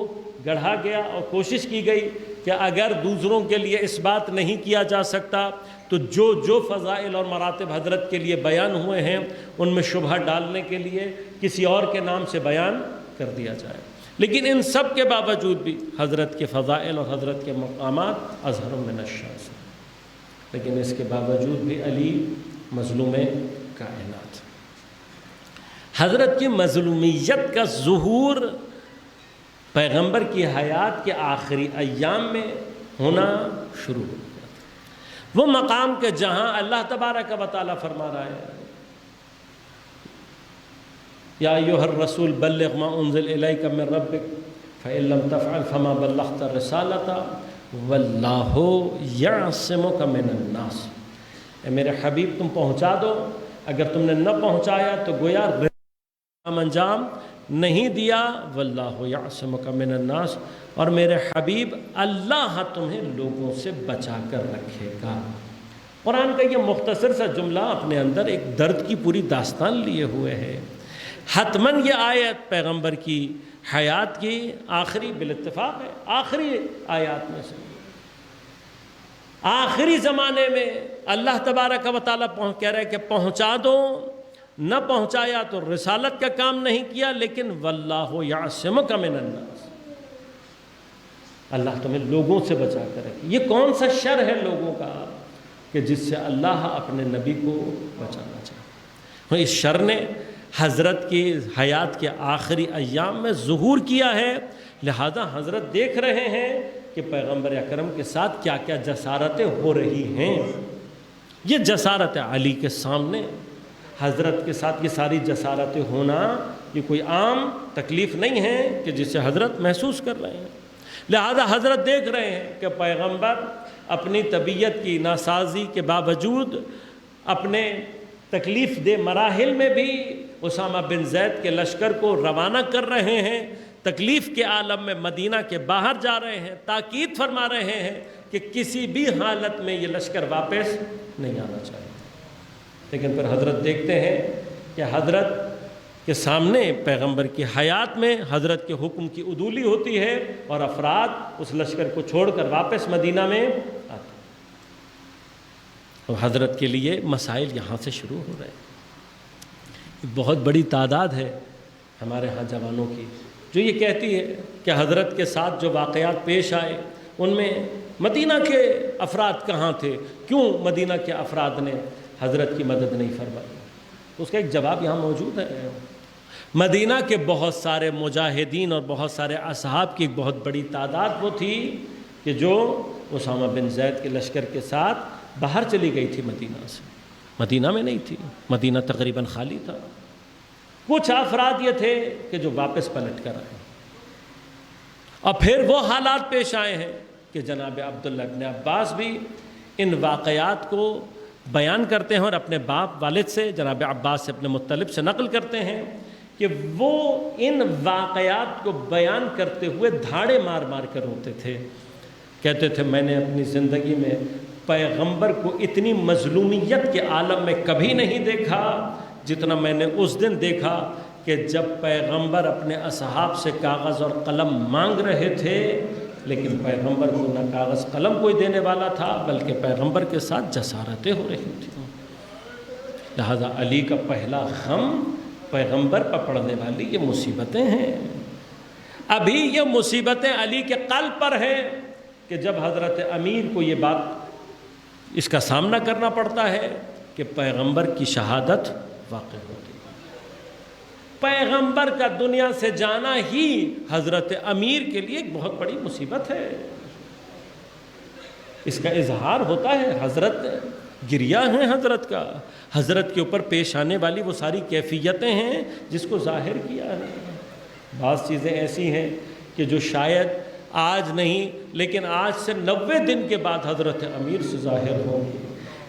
گڑھا گیا اور کوشش کی گئی کہ اگر دوسروں کے لیے اس بات نہیں کیا جا سکتا تو جو فضائل اور مراتب حضرت کے لیے بیان ہوئے ہیں ان میں شبہ ڈالنے کے لیے کسی اور کے نام سے بیان کر دیا جائے۔ لیکن ان سب کے باوجود بھی حضرت کے فضائل اور حضرت کے مقامات اظہر من الشمس، لیکن اس کے باوجود بھی علی مظلوم کائنات۔ حضرت کی مظلومیت کا ظہور پیغمبر کی حیات کے آخری ایام میں ہونا شروع ہو گیا تھا۔ وہ مقام کہ جہاں اللہ تبارک و تعالیٰ فرما رہا ہے یا ایھا الرسول بلغ ما انزل الیک من ربک فإن لم تفعل فما بلغت الرسالۃ واللہ یعصمک من الناس۔ اے میرے حبیب تم پہنچا دو، اگر تم نے نہ پہنچایا تو گویا انجام نہیں دیا، واللہ یعصمک من الناس، اور میرے حبیب اللہ تمہیں لوگوں سے بچا کر رکھے گا۔ قرآن کا یہ مختصر سا جملہ اپنے اندر ایک درد کی پوری داستان لیے ہوئے ہے۔ حتماً یہ آیت پیغمبر کی حیات کی آخری بالاتفاق ہے، آخری آیات میں سے آخری زمانے میں اللہ تبارک و تعالیٰ کہہ رہے کہ پہنچا دو، نہ پہنچایا تو رسالت کا کام نہیں کیا، لیکن واللہ یعصمک من الناس، اللہ تمہیں لوگوں سے بچا کر رکھے۔ یہ کون سا شر ہے لوگوں کا کہ جس سے اللہ اپنے نبی کو بچانا چاہے؟ اس شر نے حضرت کی حیات کے آخری ایام میں ظہور کیا ہے، لہذا حضرت دیکھ رہے ہیں کہ پیغمبر اکرم کے ساتھ کیا کیا جسارتیں ہو رہی ہیں۔ یہ جسارت علی کے سامنے حضرت کے ساتھ یہ ساری جسارتیں ہونا یہ کوئی عام تکلیف نہیں ہے کہ جسے حضرت محسوس کر رہے ہیں۔ لہذا حضرت دیکھ رہے ہیں کہ پیغمبر اپنی طبیعت کی ناسازی کے باوجود اپنے تکلیف دہ مراحل میں بھی اسامہ بن زید کے لشکر کو روانہ کر رہے ہیں، تکلیف کے عالم میں مدینہ کے باہر جا رہے ہیں، تاکید فرما رہے ہیں کہ کسی بھی حالت میں یہ لشکر واپس نہیں آنا چاہیے۔ لیکن پھر حضرت دیکھتے ہیں کہ حضرت کے سامنے پیغمبر کی حیات میں حضرت کے حکم کی عدولی ہوتی ہے اور افراد اس لشکر کو چھوڑ کر واپس مدینہ میں آتے ہیں۔ اور حضرت کے لیے مسائل یہاں سے شروع ہو رہے ہیں۔ بہت بڑی تعداد ہے ہمارے ہاں جوانوں کی جو یہ کہتی ہے کہ حضرت کے ساتھ جو واقعات پیش آئے ان میں مدینہ کے افراد کہاں تھے؟ کیوں مدینہ کے افراد نے حضرت کی مدد نہیں فرمائی؟ اس کا ایک جواب یہاں موجود ہے۔ مدینہ کے بہت سارے مجاہدین اور بہت سارے اصحاب کی ایک بہت بڑی تعداد وہ تھی کہ جو اسامہ بن زید کے لشکر کے ساتھ باہر چلی گئی تھی مدینہ سے، مدینہ میں نہیں تھی، مدینہ تقریباً خالی تھا۔ کچھ افراد یہ تھے کہ جو واپس پلٹ کر آئے، اور پھر وہ حالات پیش آئے ہیں کہ جناب عبداللہ ابن عباس بھی ان واقعات کو بیان کرتے ہیں اور اپنے باپ والد سے جناب عباس ابن مطلب سے نقل کرتے ہیں کہ وہ ان واقعات کو بیان کرتے ہوئے دھاڑے مار مار کر روتے تھے۔ کہتے تھے میں نے اپنی زندگی میں پیغمبر کو اتنی مظلومیت کے عالم میں کبھی نہیں دیکھا جتنا میں نے اس دن دیکھا کہ جب پیغمبر اپنے اصحاب سے کاغذ اور قلم مانگ رہے تھے، لیکن پیغمبر کو نہ کاغذ قلم کوئی دینے والا تھا بلکہ پیغمبر کے ساتھ جسارتیں ہو رہی تھیں۔ لہذا علی کا پہلا غم پیغمبر پر پڑنے والی یہ مصیبتیں ہیں۔ ابھی یہ مصیبتیں علی کے قلب پر ہیں کہ جب حضرت امیر کو یہ بات اس کا سامنا کرنا پڑتا ہے کہ پیغمبر کی شہادت واقع ہوتی ہے۔ پیغمبر کا دنیا سے جانا ہی حضرت امیر کے لیے ایک بہت بڑی مصیبت ہے۔ اس کا اظہار ہوتا ہے، حضرت گریہ ہیں حضرت کا، حضرت کے اوپر پیش آنے والی وہ ساری کیفیتیں ہیں جس کو ظاہر کیا ہے۔ بعض چیزیں ایسی ہیں کہ جو شاید آج نہیں لیکن آج سے 90 دن کے بعد حضرت امیر سے ظاہر ہوں گی۔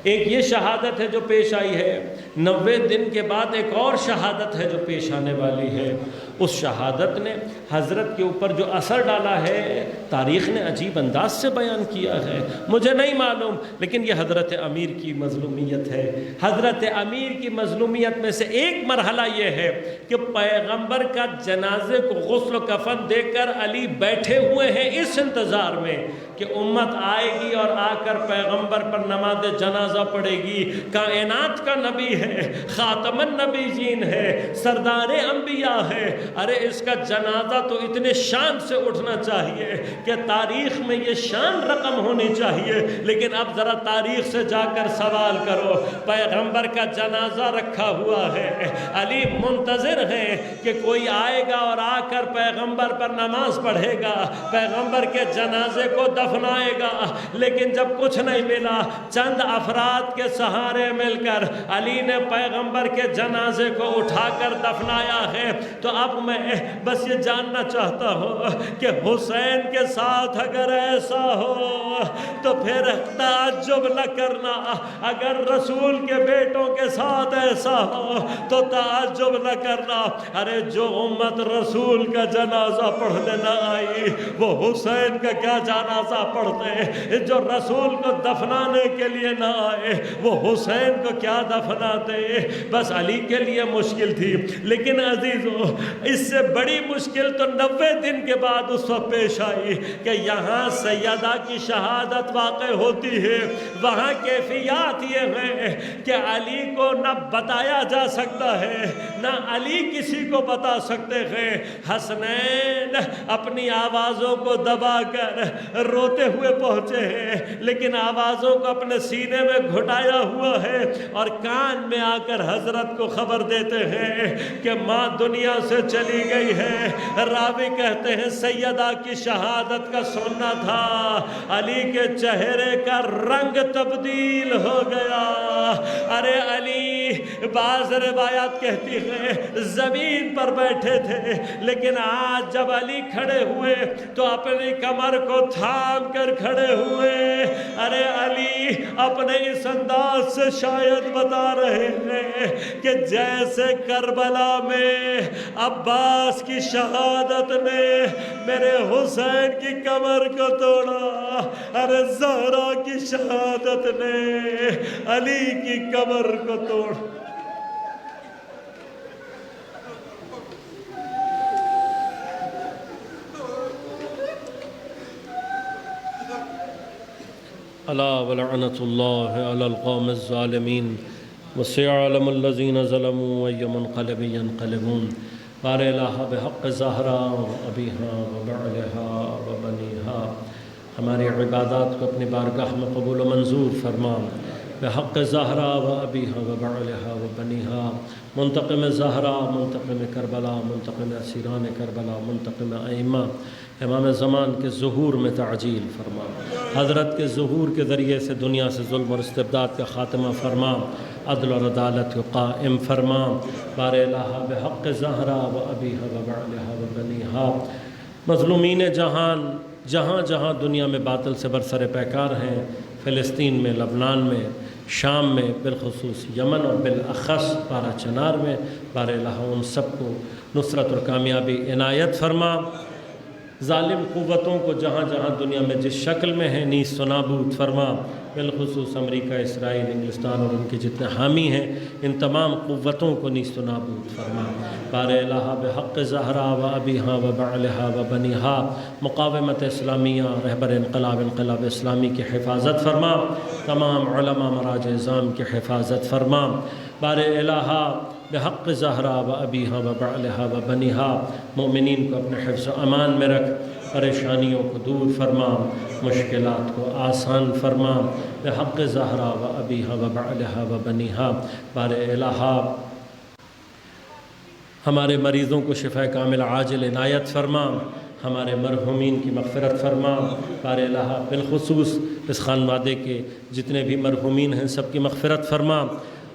ایک یہ شہادت ہے جو پیش آئی ہے، 90 دن کے بعد ایک اور شہادت ہے جو پیش آنے والی ہے۔ اس شہادت نے حضرت کے اوپر جو اثر ڈالا ہے تاریخ نے عجیب انداز سے بیان کیا ہے، مجھے نہیں معلوم، لیکن یہ حضرت امیر کی مظلومیت ہے۔ حضرت امیر کی مظلومیت میں سے ایک مرحلہ یہ ہے کہ پیغمبر کا جنازے کو غسل و کفن دے کر علی بیٹھے ہوئے ہیں اس انتظار میں کہ امت آئے گی اور آ کر پیغمبر پر نماز جنازہ پڑھے گی۔ کائنات کا نبی ہے، خاتم النبیین ہے، سردار انبیاء ہے، ارے اس کا جنازہ تو اتنے شان سے اٹھنا چاہیے کہ تاریخ میں یہ شان رقم ہونی چاہیے۔ لیکن اب ذرا تاریخ سے جا کر سوال کرو، پیغمبر کا جنازہ رکھا ہوا ہے، علی منتظر ہیں کہ کوئی آئے گا اور آ کر پیغمبر پر نماز پڑھے گا، پیغمبر کے جنازے کو دفنائے گا، لیکن جب کچھ نہیں ملا، چند افراد کے سہارے مل کر علی نے پیغمبر کے جنازے کو اٹھا کر دفنایا ہے۔ تو اب میں بس یہ جاننا چاہتا ہوں کہ حسین کے ساتھ اگر ایسا ہو تو پھر تعجب نہ کرنا، اگر رسول کے بیٹوں کے ساتھ ایسا ہو تو تعجب نہ کرنا۔ ارے جو امت رسول کا جنازہ پڑھنے نہ آئی وہ حسین کا کیا جنازہ پڑھتے؟ جو رسول کو دفنانے کے لیے نہ آئے وہ حسین کو کیا دفناتے؟ بس علی کے لیے مشکل تھی، لیکن عزیزو اس سے بڑی مشکل تو 90 دن کے بعد اس وقت پیش آئی کہ یہاں سیدہ کی شہادت واقع ہوتی ہے۔ وہاں کیفیات یہ ہیں کہ علی کو نہ بتایا جا سکتا ہے، نہ علی کسی کو بتا سکتے ہیں۔ حسنین اپنی آوازوں کو دبا کر روتے ہوئے پہنچے ہیں، لیکن آوازوں کو اپنے سینے میں گھٹایا ہوا ہے اور کان میں آ کر حضرت کو خبر دیتے ہیں کہ ماں دنیا سے چلی گئی ہے۔ راوی کہتے ہیں سیدہ کی شہادت کا سننا تھا، علی کے چہرے کا رنگ تبدیل ہو گیا۔ ارے علی، بعض روایات کہتی ہیں زمین پر بیٹھے تھے، لیکن آج جب علی کھڑے ہوئے تو اپنی کمر کو تھام کر کھڑے ہوئے۔ ارے علی اپنے اس انداز سے شاید بتا رہے ہیں کہ جیسے کربلا میں عباس کی شہادت نے میرے حسین کی کمر کو توڑا، ارے زہرا کی شہادت نے علی کی کمر کو توڑا۔ الا ولعنۃ اللہ علی القوم الظالمین وسيعلم الذين ظلموا أي منقلب ينقلبون۔ بار الہ بحق زہرا و ابیہا و بعلہا و بنیہا ہماری عبادات کو اپنی بارگاہ میں قبول و منظور فرما بحق زہرا و ابیہا و بعلہا و بنیہا منتقم زہرا منتقم کربلا منتقم اسیران کربلا منتقم ائمہ امام زمان کے ظہور میں تعجیل فرما حضرت کے ظہور کے ذریعے سے دنیا سے ظلم اور استبداد کا خاتمہ فرما عدل اور عدالت کو قائم فرما بار الہ بحق زہرا و ابیہا و بعلہا و بنیہا مظلومین جہان جہاں جہاں دنیا میں باطل سے برسر پیکار ہیں فلسطین میں لبنان میں شام میں بالخصوص یمن اور بالاخص پارا چنار میں بار الہ ان سب کو نصرت اور کامیابی عنایت فرما ظالم قوتوں کو جہاں جہاں دنیا میں جس شکل میں ہیں نیست و نابود فرما بالخصوص امریکہ اسرائیل انگلستان اور ان کے جتنے حامی ہیں ان تمام قوتوں کو نیست و نابود فرما بار الہ بحق زہرا و ابیہا و بعلہا و بنیہا مقاومت اسلامیہ رہبر انقلاب اسلامی کی حفاظت فرما تمام علماء مراج اعظام کی حفاظت فرما بار الہ بحق زہرا و ابیہا و بعلہا و بنیہا مومنین کو اپنے حفظ و امان میں رکھ پریشانیوں کو دور فرما مشکلات کو آسان فرما بحق زہرا و ابیہا و بعلہا و بنیہا بار الہ ہمارے مریضوں کو شفا کامل عاجل عنایت فرما ہمارے مرحومین کی مغفرت فرما بار الہ بالخصوص اس خانوادے کے جتنے بھی مرحومین ہیں سب کی مغفرت فرما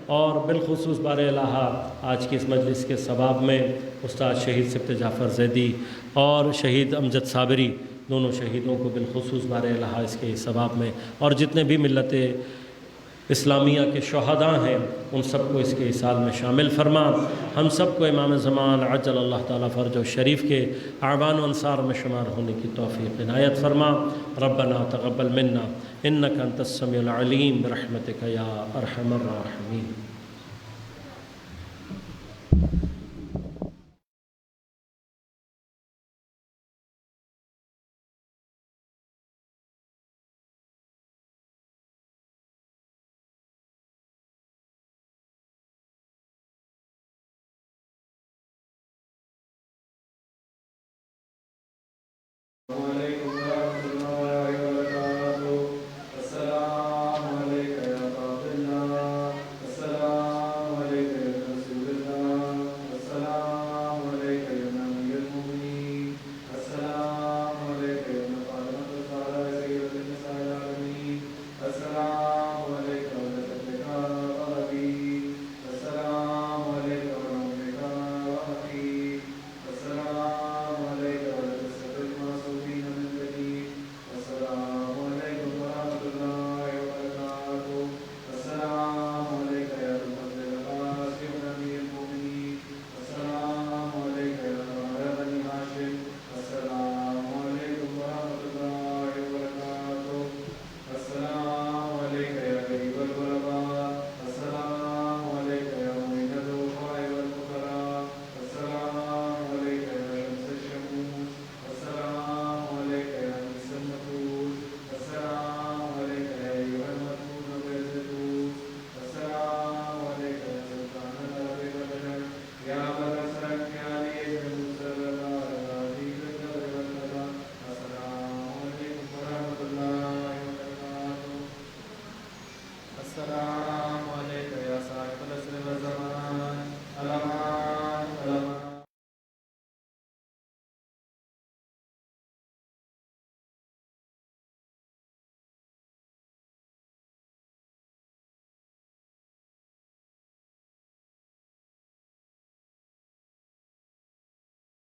اور بالخصوص بار الہ آج کی اس مجلس کے ثواب میں استاد شہید سبت جعفر زیدی اور شہید امجد صابری دونوں شہیدوں کو بالخصوص بار الہ اس کے ثواب میں اور جتنے بھی ملت اسلامیہ کے شہداء ہیں ان سب کو اس کے اصال میں شامل فرما ہم سب کو امام زمان عجل اللہ تعالیٰ فرج و شریف کے اعوان و انصار میں شمار ہونے کی توفیق عنایت فرما ربنا تقبل منا انک انت السمیع العلیم برحمتک یا ارحم الراحمین السلام